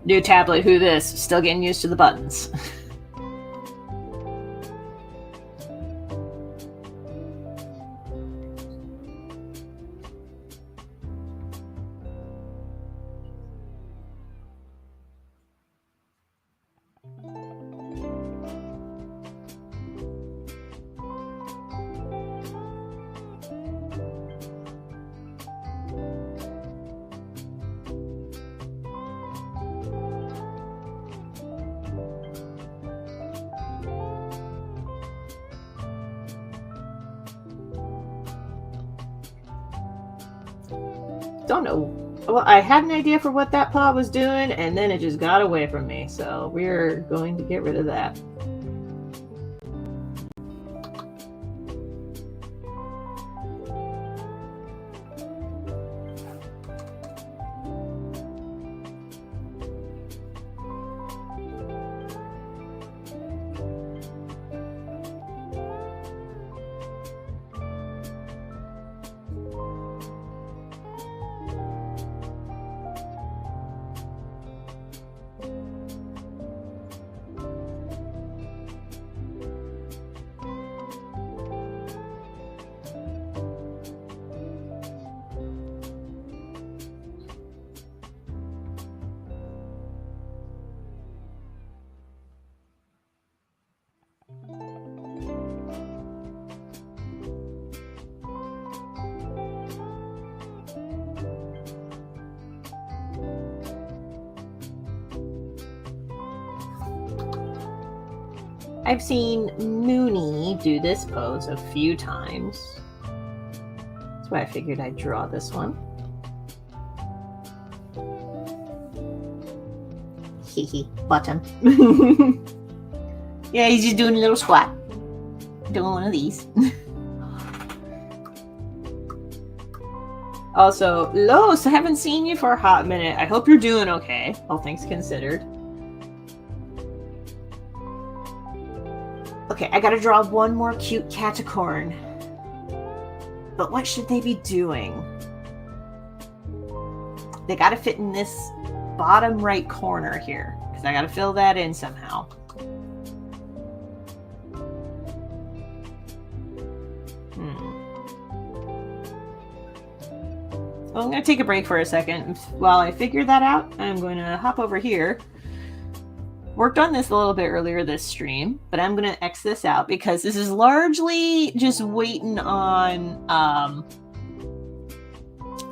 New tablet, who this? Still getting used to the buttons. Don't know. Well, I had an idea for what that paw was doing, and then it just got away from me. So we're going to get rid of that. I've seen Mooney do this pose a few times. That's why I figured I'd draw this one. Hee bottom. Yeah, he's just doing a little squat. Doing one of these. Also, Los, I haven't seen you for a hot minute. I hope you're doing okay, all things considered. Okay, I gotta draw one more cute catacorn. But what should they be doing? They gotta fit in this bottom right corner here, because I gotta fill that in somehow. Well, I'm gonna take a break for a second. While I figure that out, I'm going to hop over here. Worked on this a little bit earlier this stream, but I'm going to X this out because this is largely just waiting on, I'm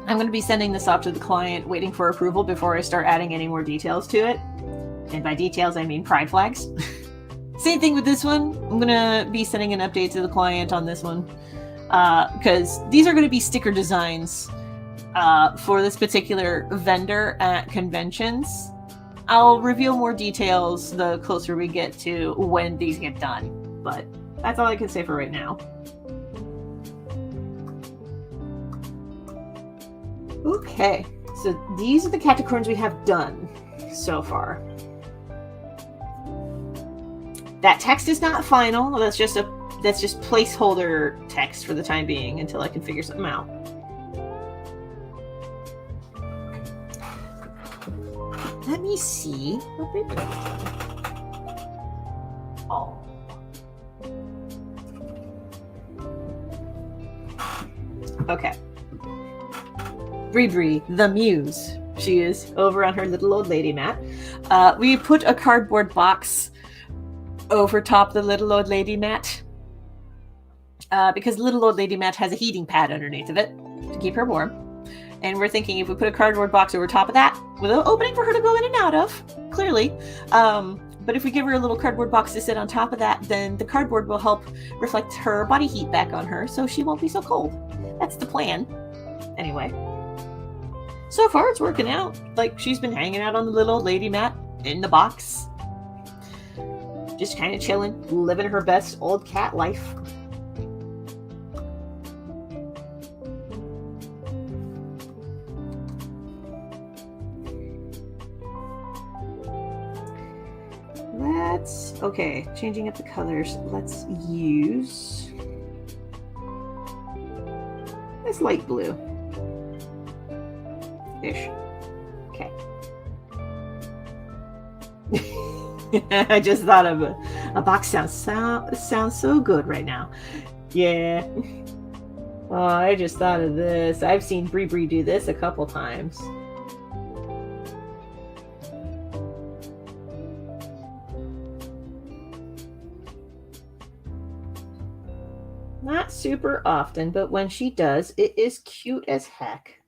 going to be sending this off to the client, waiting for approval before I start adding any more details to it. And by details, I mean pride flags. Same thing with this one. I'm going to be sending an update to the client on this one because these are going to be sticker designs for this particular vendor at conventions. I'll reveal more details the closer we get to when these get done, but that's all I can say for right now. Okay, so these are the catacorns we have done so far. That text is not final. That's just placeholder text for the time being until I can figure something out. Let me see what they put. Oh. Okay. Bree, the muse. She is over on her little old lady mat. We put a cardboard box over top the little old lady mat because little old lady mat has a heating pad underneath of it to keep her warm. And we're thinking if we put a cardboard box over top of that, with an opening for her to go in and out of, clearly. But if we give her a little cardboard box to sit on top of that, then the cardboard will help reflect her body heat back on her, so she won't be so cold. That's the plan. Anyway. So far, it's working out. Like, she's been hanging out on the little old lady mat in the box. Just kind of chilling, living her best old cat life. Okay, changing up the colors. Let's use this light blue. Ish. Okay. I just thought of a box sounds so good right now. Yeah. Oh, I just thought of this. I've seen Bree do this a couple times. Not super often, but when she does, it is cute as heck.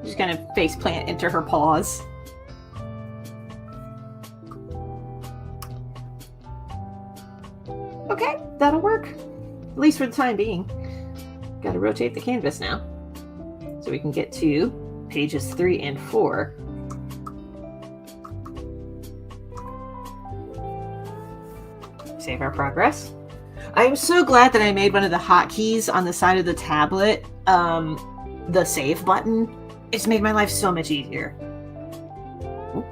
Just kind of face plant into her paws. Okay, that'll work. At least for the time being. Got to rotate the canvas now. So we can get to pages 3 and 4. Save our progress. I am so glad that I made one of the hotkeys on the side of the tablet, the save button. It's made my life so much easier. Ooh.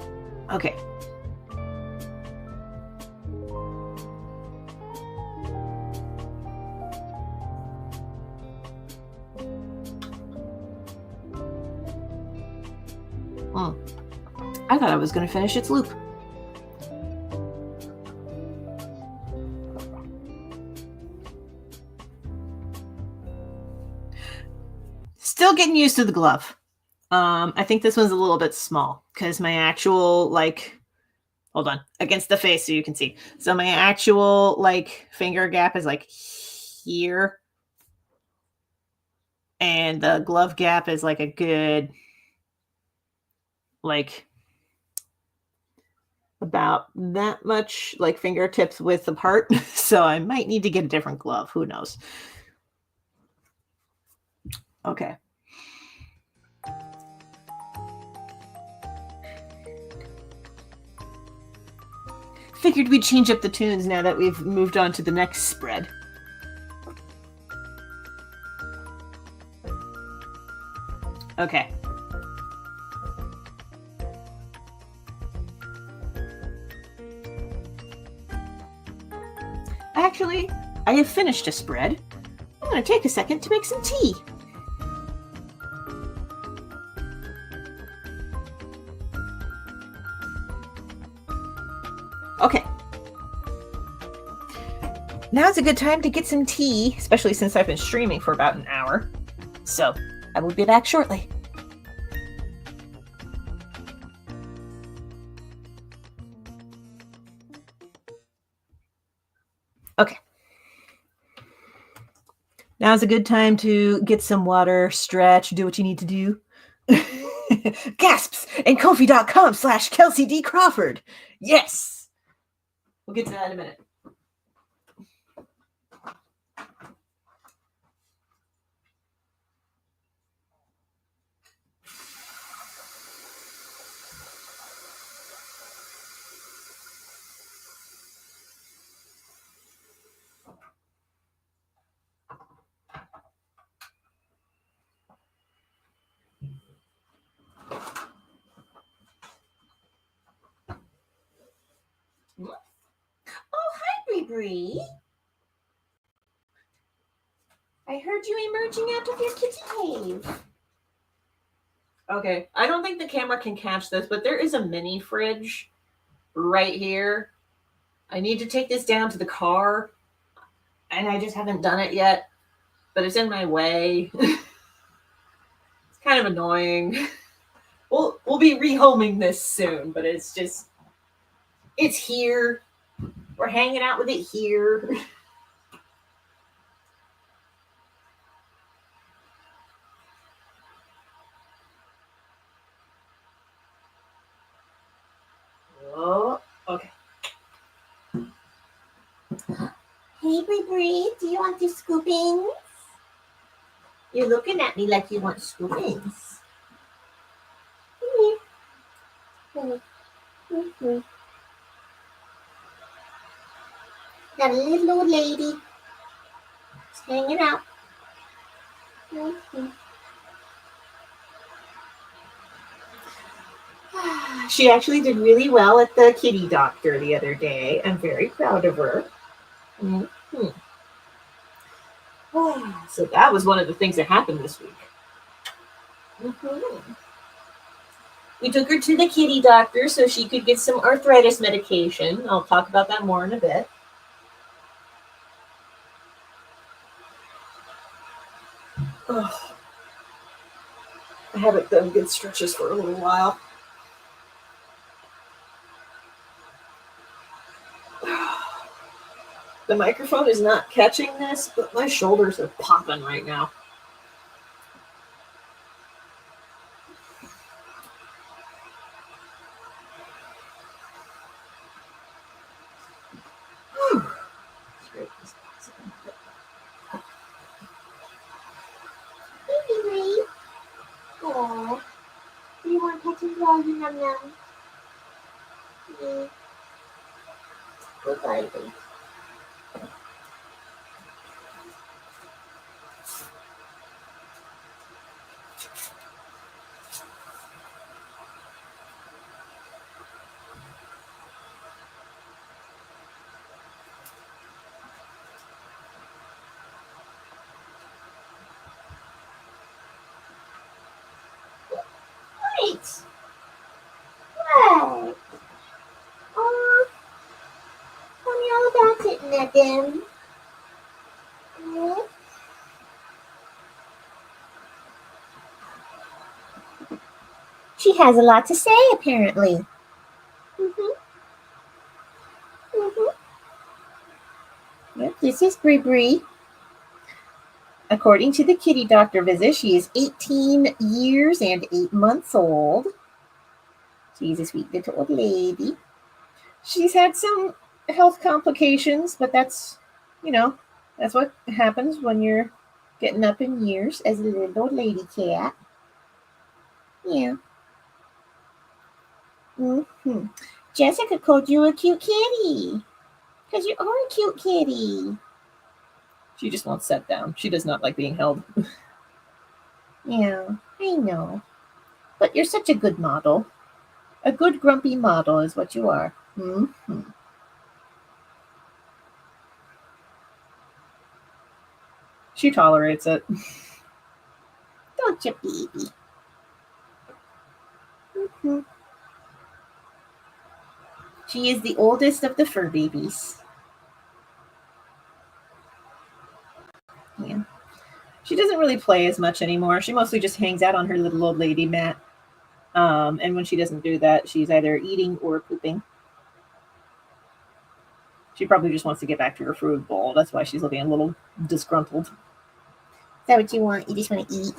Okay. I thought I was going to finish its loop. Still getting used to the glove. I think this one's a little bit small because my actual, hold on, against the face so you can see. So my actual, finger gap is, here. And the glove gap is, a good, about that much, fingertips width apart. So I might need to get a different glove. Who knows? Okay. Figured we'd change up the tunes now that we've moved on to the next spread. Okay. Actually, I have finished a spread. I'm going to take a second to make some tea. Okay. Now's a good time to get some tea, especially since I've been streaming for about an hour. So, I will be back shortly. Okay. Now's a good time to get some water, stretch, do what you need to do. Gasps and Ko-fi.com/Kelsey D. Crawford. Yes. We'll get to that in a minute. Oh, hi, Bree. I heard you emerging out of your kitty cave. Okay, I don't think the camera can catch this, but there is a mini fridge right here. I need to take this down to the car, and I just haven't done it yet, but it's in my way. It's kind of annoying. We'll be rehoming this soon, but it's here. We're hanging out with it here. Oh, okay. Hey, Bree, do you want your scoopings? You're looking at me like you want scoopings. Come here. Come here. Got a little old lady. Just hanging out. Mhm. She actually did really well at the kitty doctor the other day. I'm very proud of her. Mhm. So that was one of the things that happened this week. Mhm. We took her to the kitty doctor so she could get some arthritis medication. I'll talk about that more in a bit. Ugh. I haven't done good stretches for a little while. The microphone is not catching this, but my shoulders are popping right now. Baby, aww. Do you want to touch his doggy num num? Good baby. Right. What? Oh, tell me all about it, Nathan. She has a lot to say, apparently. Yep, this is Bree Bree. According to the kitty doctor visit, she is 18 years and 8 months old. She's a sweet little old lady. She's had some health complications, but that's what happens when you're getting up in years as a little old lady cat. Yeah. Mm-hmm. Jessica called you a cute kitty. Because you are a cute kitty. She just won't sit down. She does not like being held. Yeah, I know. But you're such a good model. A good grumpy model is what you are. Mm-hmm. She tolerates it. Don't you, baby? Mm-hmm. She is the oldest of the fur babies. Yeah. She doesn't really play as much anymore. She mostly just hangs out on her little old lady mat. And when she doesn't do that, she's either eating or pooping. She probably just wants to get back to her food bowl. That's why she's looking a little disgruntled. Is that what you want? You just want to eat?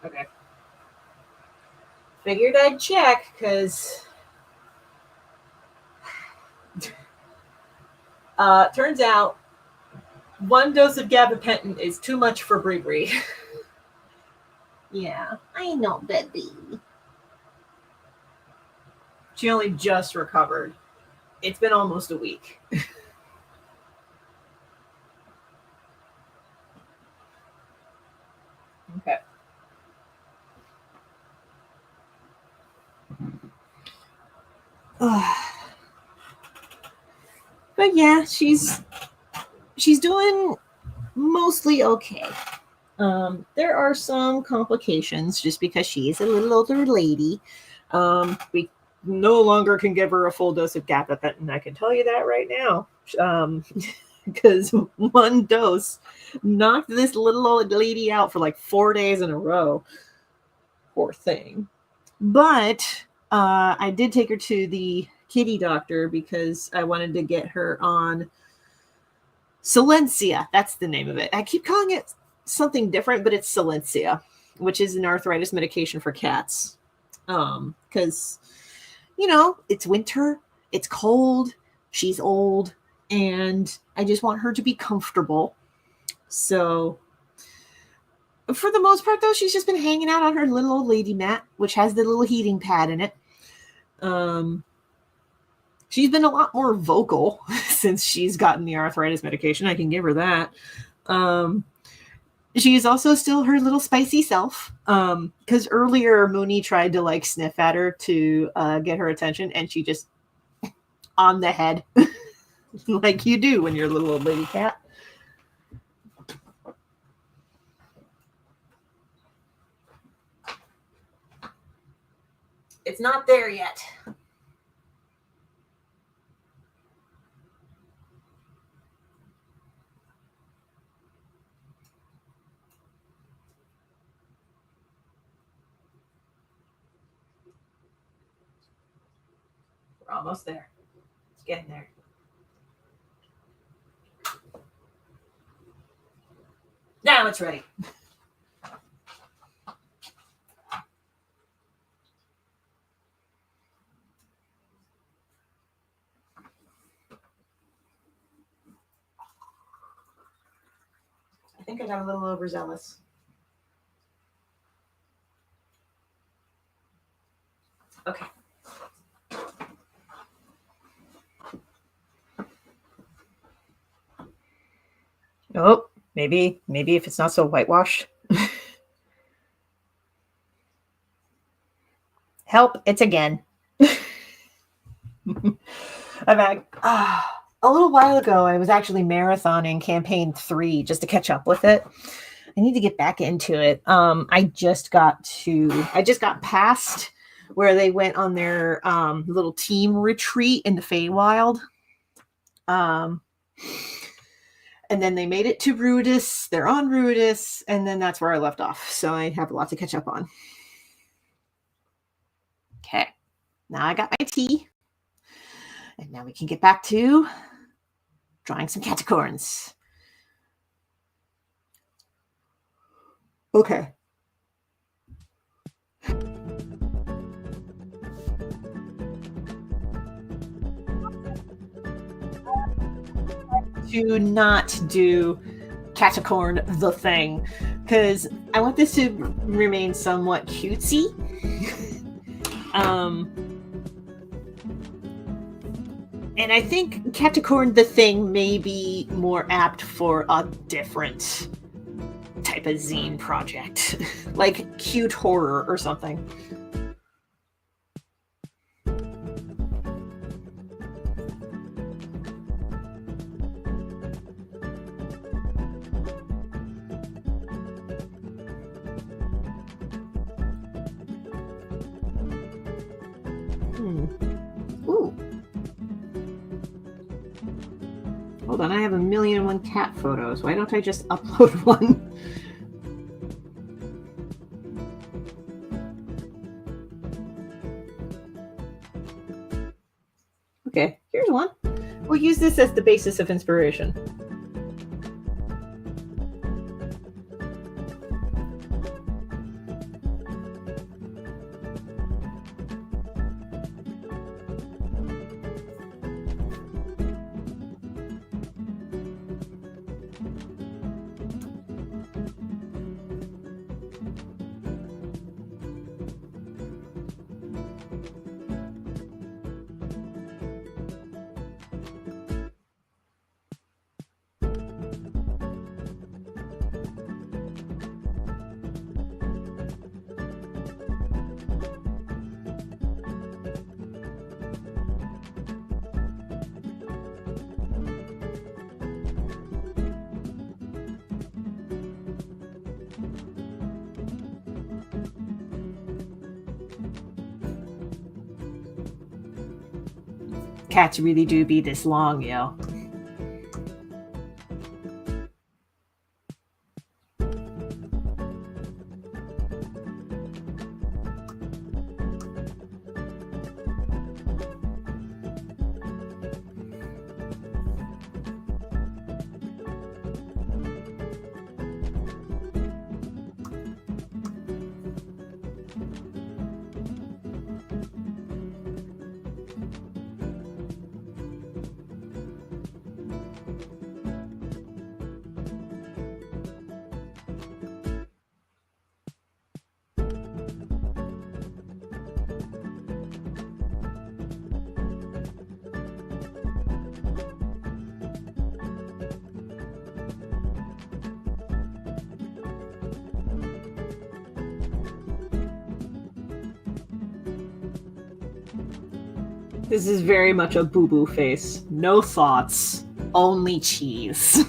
Okay. Figured I'd check, because turns out 1 dose of gabapentin is too much for Bree Bree. Yeah, I know, baby. She only just recovered. It's been almost a week. Okay. But yeah, she's doing mostly okay. There are some complications just because she is a little older lady. We no longer can give her a full dose of gabapentin. I can tell you that right now. Because 1 dose knocked this little old lady out for like 4 days in a row. Poor thing. But I did take her to the kitty doctor because I wanted to get her on Silencia. That's the name of it. I keep calling it something different, but it's Silencia, which is an arthritis medication for cats. Because, it's winter, it's cold, she's old, and I just want her to be comfortable. So For the most part, though, she's just been hanging out on her little old lady mat, which has the little heating pad in it. She's been a lot more vocal since she's gotten the arthritis medication. I can give her that. She is also still her little spicy self. Because earlier Mooney tried to like sniff at her to get her attention, and she just on the head, like you do when you're a little old lady cat. It's not there yet. We're almost there. It's getting there. Now it's ready. I think I got a little overzealous. Okay. Oh, maybe if it's not so whitewashed. Help, it's again. I'm back. A little while ago, I was actually marathoning campaign 3 just to catch up with it. I need to get back into it. I just got past where they went on their little team retreat in the Feywild. And then they made it to Rudis. They're on Rudis, and then that's where I left off. So I have a lot to catch up on. Okay. Now I got my tea. And now we can get back to drawing some catacorns. Okay. To not do catacorn the thing, because I want this to remain somewhat cutesy. And I think catacorn the thing may be more apt for a different type of zine project, like cute horror or something. Ooh. Hold on, I have 1,000,001 cat photos. Why don't I just upload one? Okay, here's one. We'll use this as the basis of inspiration. Cats really do be this long, yo. This is very much a boo-boo face. No thoughts, only cheese.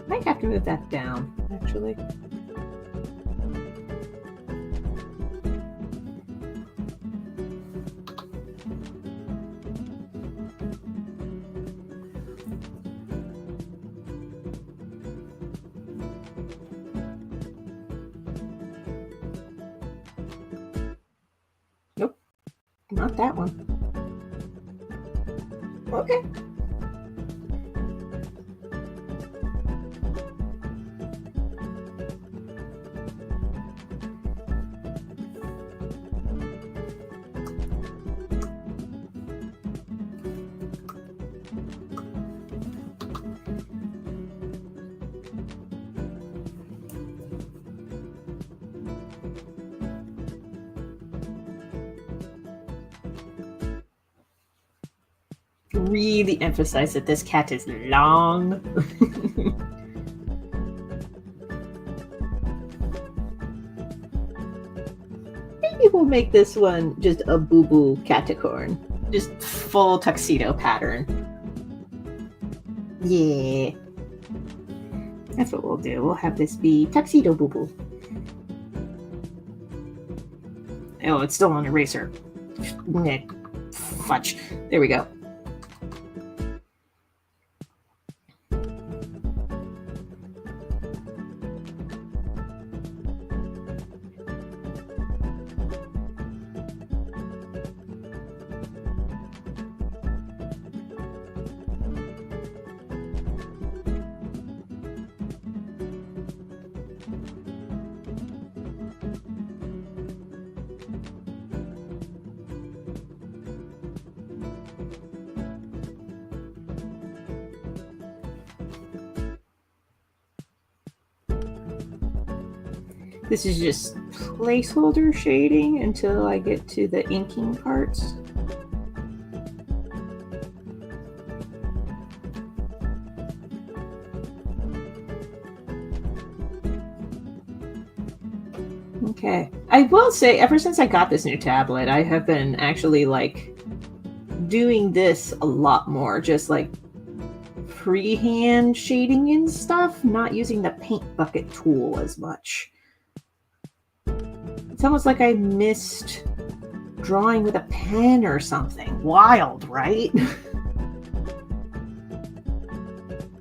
Might have to move that down, actually. Nope, not that one. Okay. Really emphasize that this cat is long. Maybe we'll make this one just a boo-boo caticorn. Just full tuxedo pattern. Yeah. That's what we'll do. We'll have this be tuxedo boo-boo. Oh, it's still on eraser. Fudge. There we go. This is just placeholder shading until I get to the inking parts. Okay. I will say, ever since I got this new tablet, I have been actually like doing this a lot more, just like freehand shading and stuff, not using the paint bucket tool as much. It's almost like I missed drawing with a pen or something. Wild, right?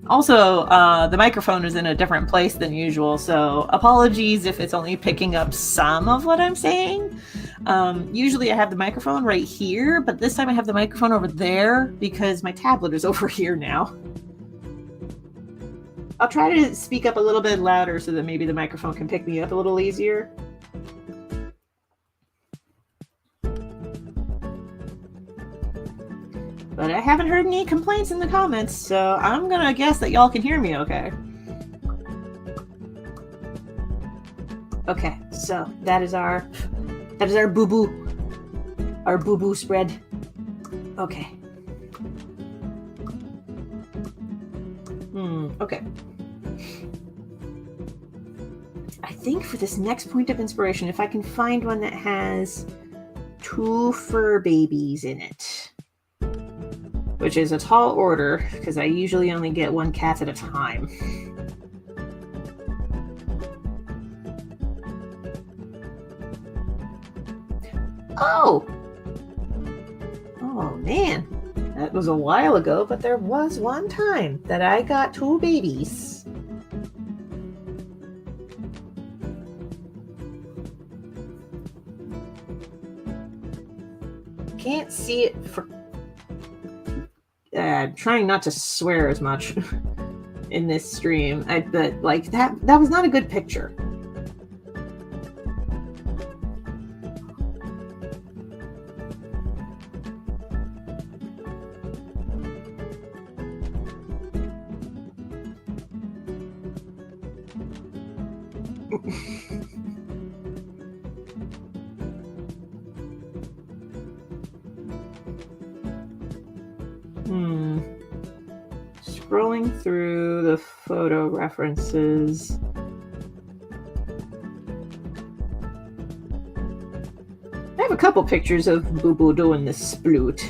Also, the microphone is in a different place than usual, so apologies if it's only picking up some of what I'm saying. Usually I have the microphone right here, but this time I have the microphone over there because my tablet is over here now. I'll try to speak up a little bit louder so that maybe the microphone can pick me up a little easier. But I haven't heard any complaints in the comments, so I'm gonna guess that y'all can hear me okay. Okay, so that is our boo-boo. Our boo-boo spread. Okay. Okay. I think for this next point of inspiration, if I can find one that has 2 fur babies in it, which is a tall order because I usually only get 1 cat at a time. Oh man, that was a while ago, but there was one time that I got 2 babies. Can't see it for trying not to swear as much in this stream, but like that was not a good picture. scrolling through the photo references. I have a couple pictures of Boo Boo doing the sploot.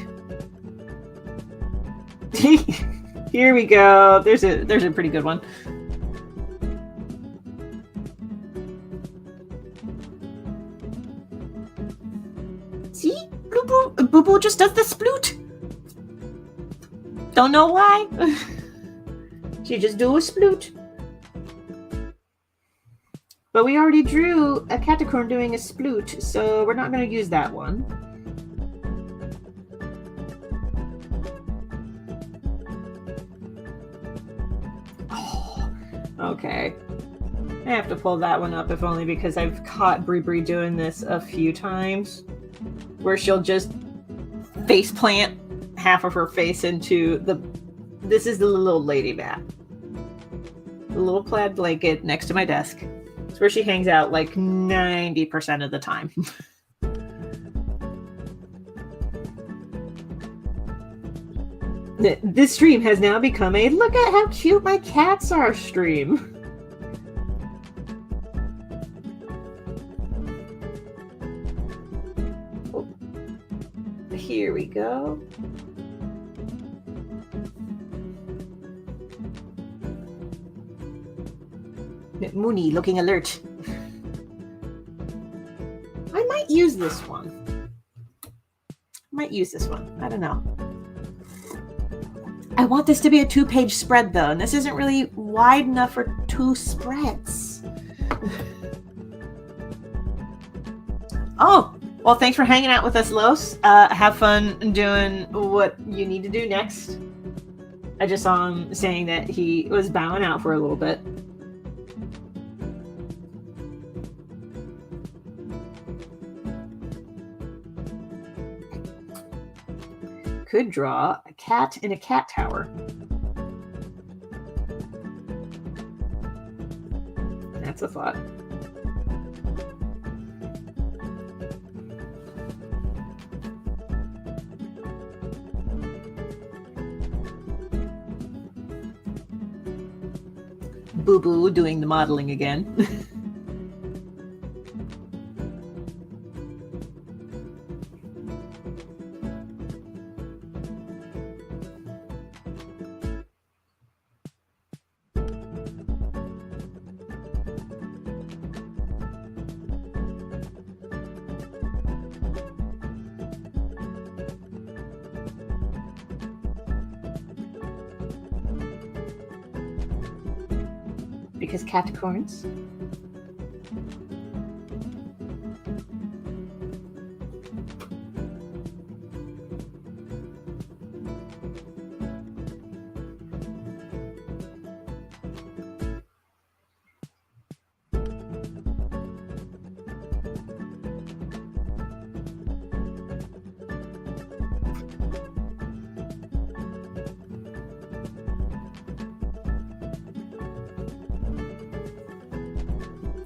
Here we go. There's a pretty good one. See? Boo Boo just does the sploot. Don't know why. She just do a sploot. But we already drew a catacorn doing a sploot, so we're not going to use that one. Oh, okay. I have to pull that one up, if only because I've caught Bri doing this a few times, where she'll just face plant half of her face into the... This is the little lady mat. The little plaid blanket next to my desk. It's where she hangs out like 90% of the time. This stream has now become a look at how cute my cats are stream. Oh. Here we go. Mooney looking alert. I might use this one. I don't know. I want this to be a 2-page spread though, and this isn't really wide enough for 2 spreads. Oh, well, thanks for hanging out with us, Los. Have fun doing what you need to do next. I just saw him saying that he was bowing out for a little bit. Could draw a cat in a cat tower. That's a thought. Boo Boo doing the modeling again. Because catacorns.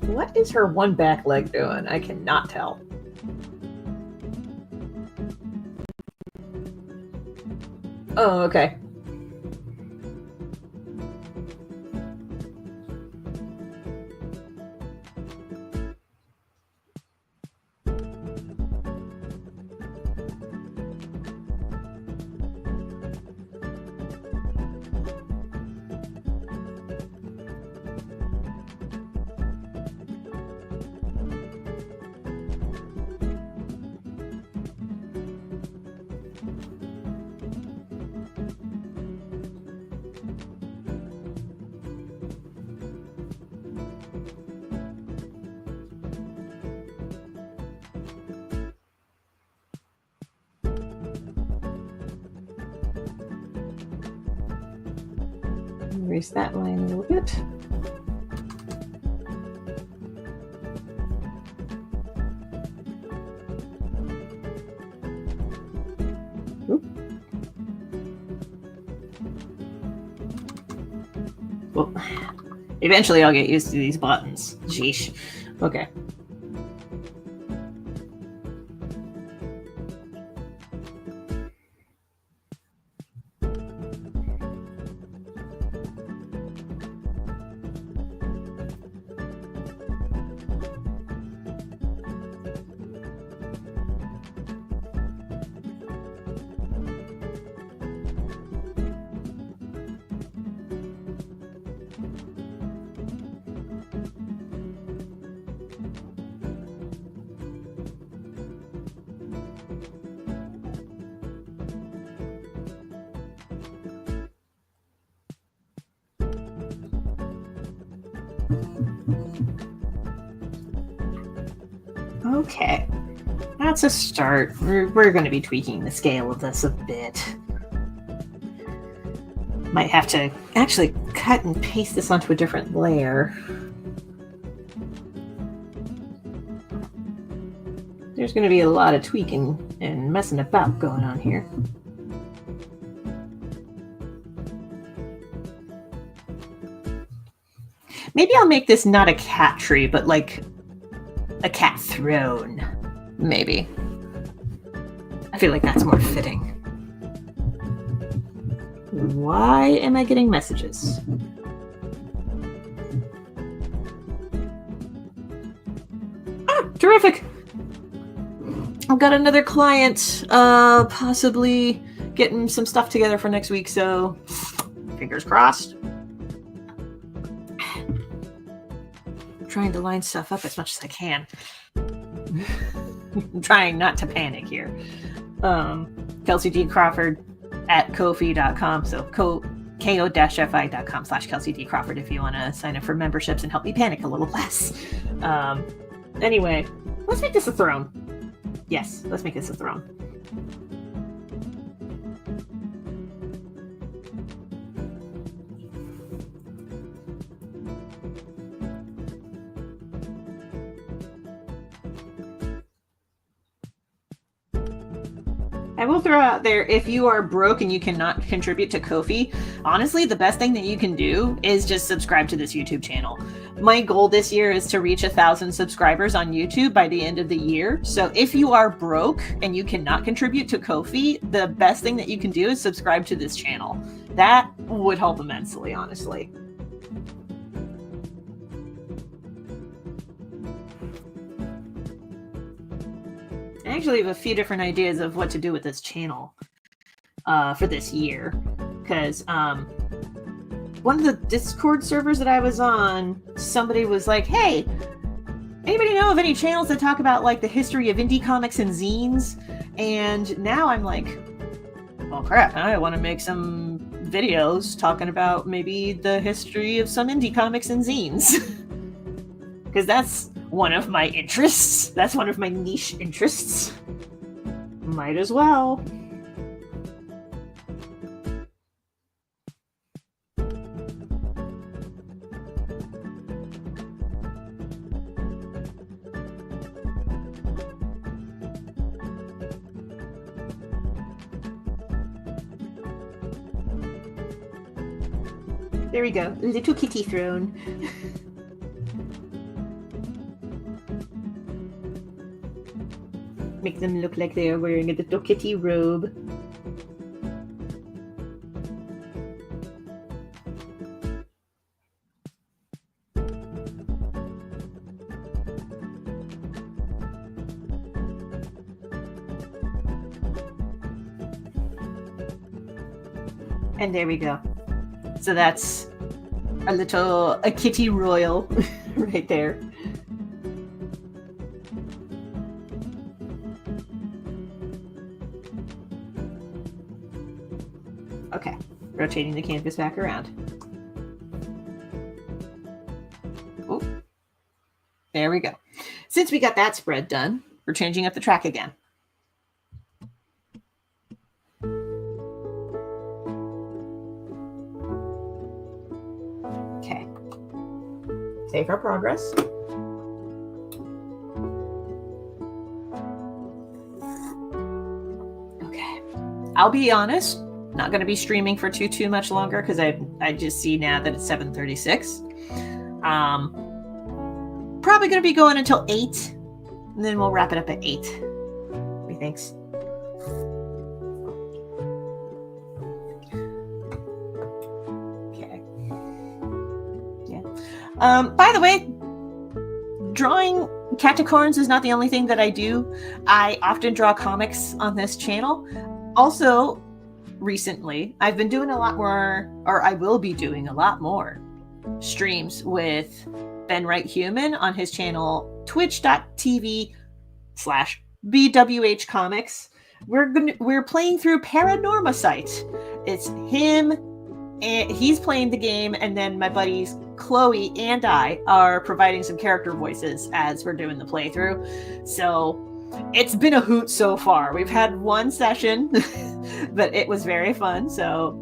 What is her one back leg doing? I cannot tell. Oh, okay. Erase that line a little bit. Oop. Well, eventually I'll get used to these buttons. Sheesh. Okay. Okay, that's a start. We're going to be tweaking the scale of this a bit. Might have to actually cut and paste this onto a different layer. There's going to be a lot of tweaking and messing about going on here. Maybe I'll make this not a cat tree, but like a cat throne. Maybe. I feel like that's more fitting. Why am I getting messages? Ah, terrific! I've got another client, possibly getting some stuff together for next week, so fingers crossed. I'm trying to line stuff up as much as I can. I'm trying not to panic here. Kelsey D. Crawford at Ko-fi.com, so ko-fi.com/Kelsey D. Crawford if you want to sign up for memberships and help me panic a little less. Anyway, let's make this a throne. Yes, let's make this a throne. I will throw out there, if you are broke and you cannot contribute to Ko-fi, honestly, the best thing that you can do is just subscribe to this YouTube channel. My goal this year is to reach 1,000 subscribers on YouTube by the end of the year. So if you are broke and you cannot contribute to Ko-fi, the best thing that you can do is subscribe to this channel. That would help immensely, honestly. I actually have a few different ideas of what to do with this channel for this year. Because one of the Discord servers that I was on, somebody was like, hey, anybody know of any channels that talk about like the history of indie comics and zines? And now I'm like, well, crap, I want to make some videos talking about maybe the history of some indie comics and zines. Because that's one of my interests. That's one of my niche interests. Might as well. There we go. Little kitty throne. Make them look like they are wearing a little kitty robe. And there we go. So that's a kitty royal right there. Okay, rotating the canvas back around. Oh, there we go. Since we got that spread done, we're changing up the track again. Okay, save our progress. Okay, I'll be honest. Not going to be streaming for too much longer because I just see now that it's 7:36. Probably going to be going until 8, and then we'll wrap it up at 8. Methinks. Okay. Yeah. By the way, drawing catacorns is not the only thing that I do. I often draw comics on this channel. Also, recently, I've been doing a lot more, or I will be doing a lot more streams with Ben Wright Human on his channel twitch.tv/BWH Comics. We're playing through Paranorma Site. It's him, and he's playing the game, and then my buddies Chloe and I are providing some character voices as we're doing the playthrough. So it's been a hoot so far. We've had one session, but it was very fun. So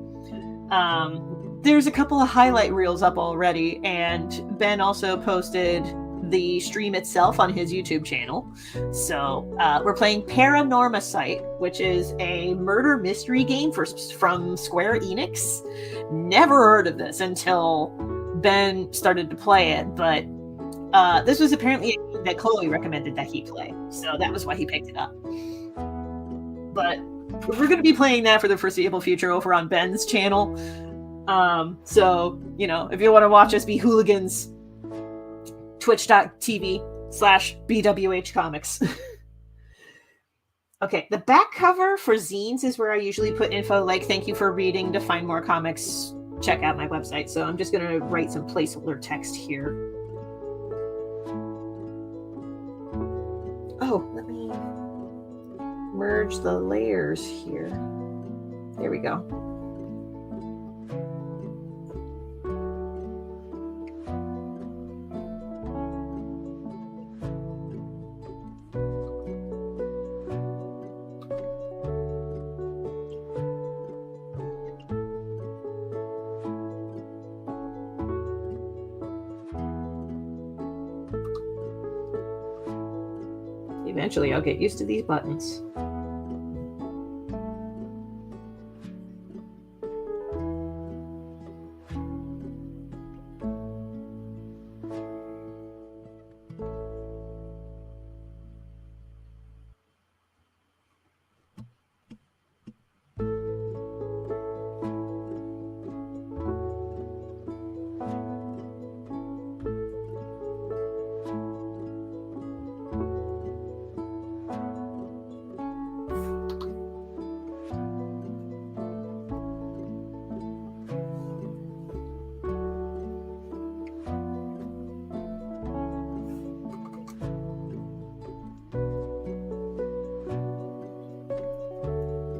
there's a couple of highlight reels up already, and Ben also posted the stream itself on his YouTube channel. So we're playing Paranormacite, which is a murder mystery game from Square Enix. Never heard of this until Ben started to play it, but this was apparently a game that Chloe recommended that he play, so that was why he picked it up. But we're going to be playing that for the foreseeable future over on Ben's channel. So, you know, if you want to watch us be hooligans, twitch.tv/BWH Comics. Okay, the back cover for Zines is where I usually put info like, thank you for reading. To find more comics, check out my website. So I'm just going to write some placeholder text here. Oh, let me merge the layers here. There we go. Eventually, I'll get used to these buttons.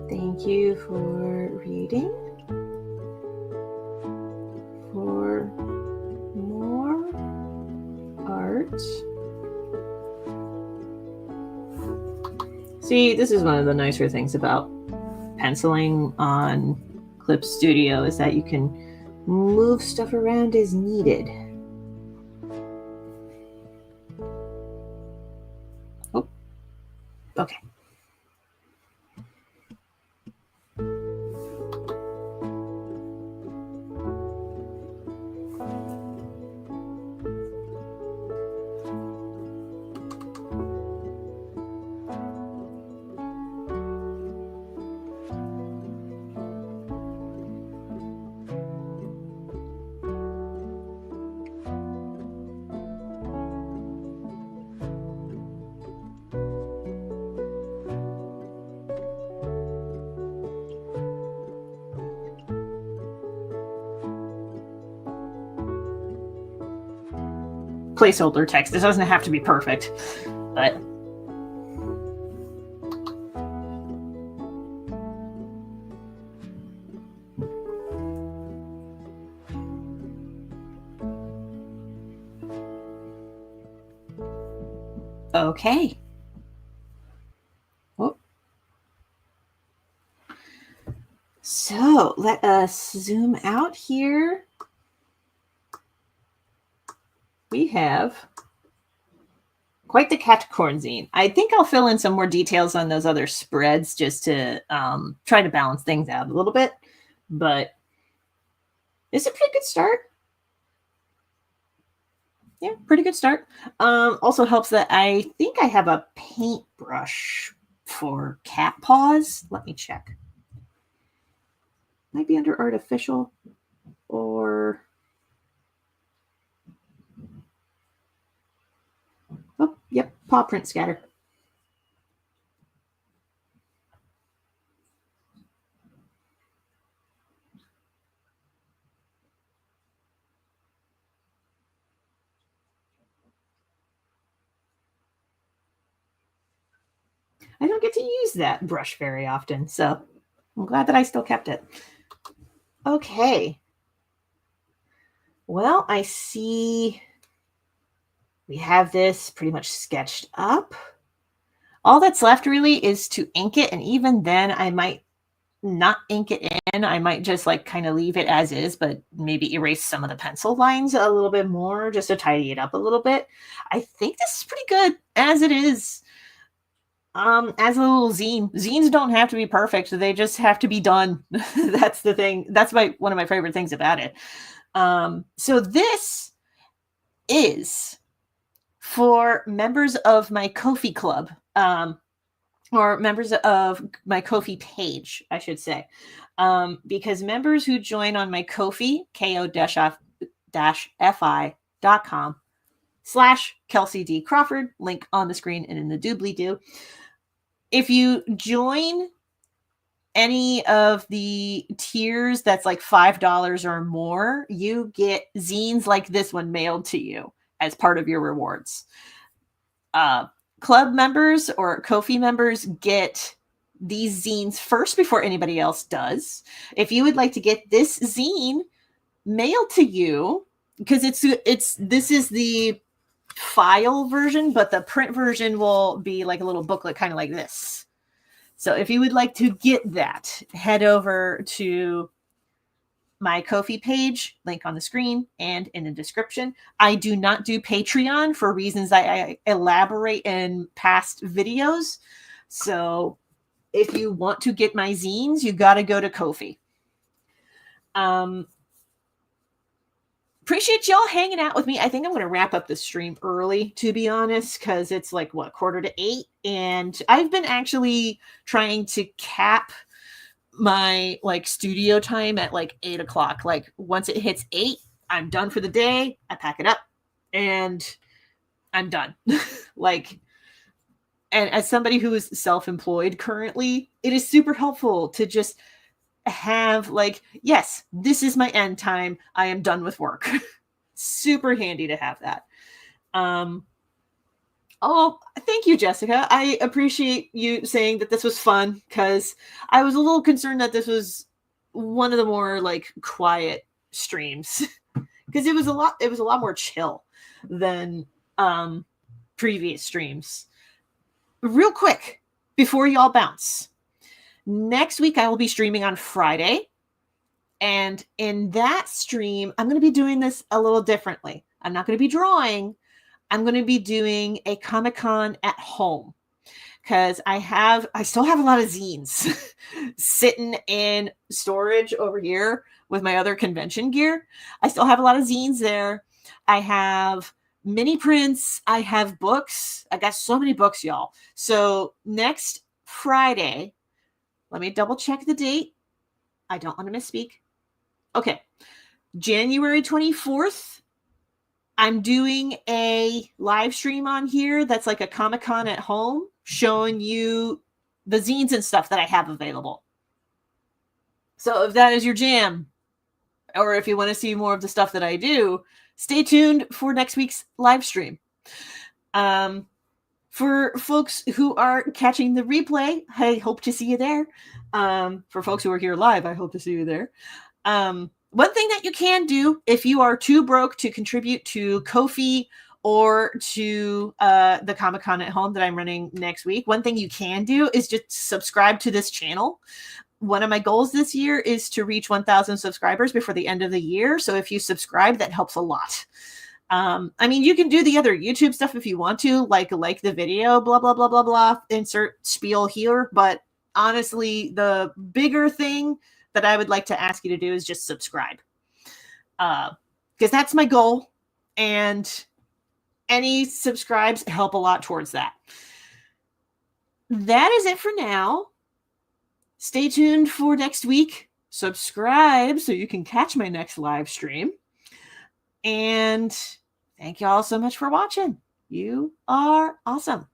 Thank you for reading. For more art. See, this is one of the nicer things about penciling on Clip Studio is that you can move stuff around as needed. Oh, okay. Placeholder text. This doesn't have to be perfect, but okay. Oh. So let us zoom out here. We have quite the Capricorn zine. I think I'll fill in some more details on those other spreads just to try to balance things out a little bit. But it's a pretty good start. Yeah, pretty good start. Also helps that I think I have a paintbrush for cat paws. Let me check. Might be under artificial or... Oh, yep, paw print scatter. I don't get to use that brush very often, so I'm glad that I still kept it. Okay, Well, I see we have this pretty much sketched up. All that's left really is to ink it. And even then I might not ink it in. I might just like kind of leave it as is, but maybe erase some of the pencil lines a little bit more just to tidy it up a little bit. I think this is pretty good as it is. As a little zine. Zines don't have to be perfect. They just have to be done. That's the thing. That's one of my favorite things about it. So this is for members of my Ko-fi club, or members of my Ko-fi page, I should say. Because members who join on my Ko-fi, ko-fi.com/Kelsey D. Crawford, link on the screen and in the doobly-doo. If you join any of the tiers that's like $5 or more, you get zines like this one mailed to you as part of your rewards. Club members or Ko-fi members get these zines first before anybody else does. If you would like to get this zine mailed to you, because this is the file version, but the print version will be like a little booklet kind of like this. So if you would like to get that, head over to my Ko-fi page, link on the screen and in the description. I do not do Patreon for reasons I elaborate in past videos. So if you want to get my zines, you got to go to Ko-fi. Appreciate y'all hanging out with me. I think I'm going to wrap up the stream early, to be honest, because it's like, what, 7:45? And I've been actually trying to cap my like studio time at like 8 o'clock. Like once it hits 8, I'm done for the day. I pack it up and I'm done. Like, and as somebody who is self-employed currently, it is super helpful to just have like, yes, this is my end time. I am done with work. Super handy to have that. Oh, thank you, Jessica. I appreciate you saying that this was fun, because I was a little concerned that this was one of the more like quiet streams, because it was a lot more chill than previous streams. Real quick before y'all bounce. Next week, I will be streaming on Friday. And in that stream, I'm going to be doing this a little differently. I'm not going to be drawing. I'm going to be doing a Comic-Con at home, because I still have a lot of zines sitting in storage over here with my other convention gear. I still have a lot of zines there. I have mini prints. I have books. I got so many books, y'all. So next Friday, let me double check the date. I don't want to misspeak. Okay. January 24th, I'm doing a live stream on here that's like a Comic-Con at home, showing you the zines and stuff that I have available. So if that is your jam, or if you want to see more of the stuff that I do, stay tuned for next week's live stream. For folks who are catching the replay, I hope to see you there. For folks who are here live, I hope to see you there. One thing that you can do if you are too broke to contribute to Ko-fi or to the Comic-Con at home that I'm running next week, one thing you can do is just subscribe to this channel. One of my goals this year is to reach 1,000 subscribers before the end of the year. So if you subscribe, that helps a lot. I mean, you can do the other YouTube stuff if you want to, like the video, blah, blah, blah, blah, blah, insert spiel here. But honestly, the bigger thing that I would like to ask you to do is just subscribe. Because that's my goal. And any subscribes help a lot towards that. That is it for now. Stay tuned for next week. Subscribe so you can catch my next live stream. And thank you all so much for watching. You are awesome.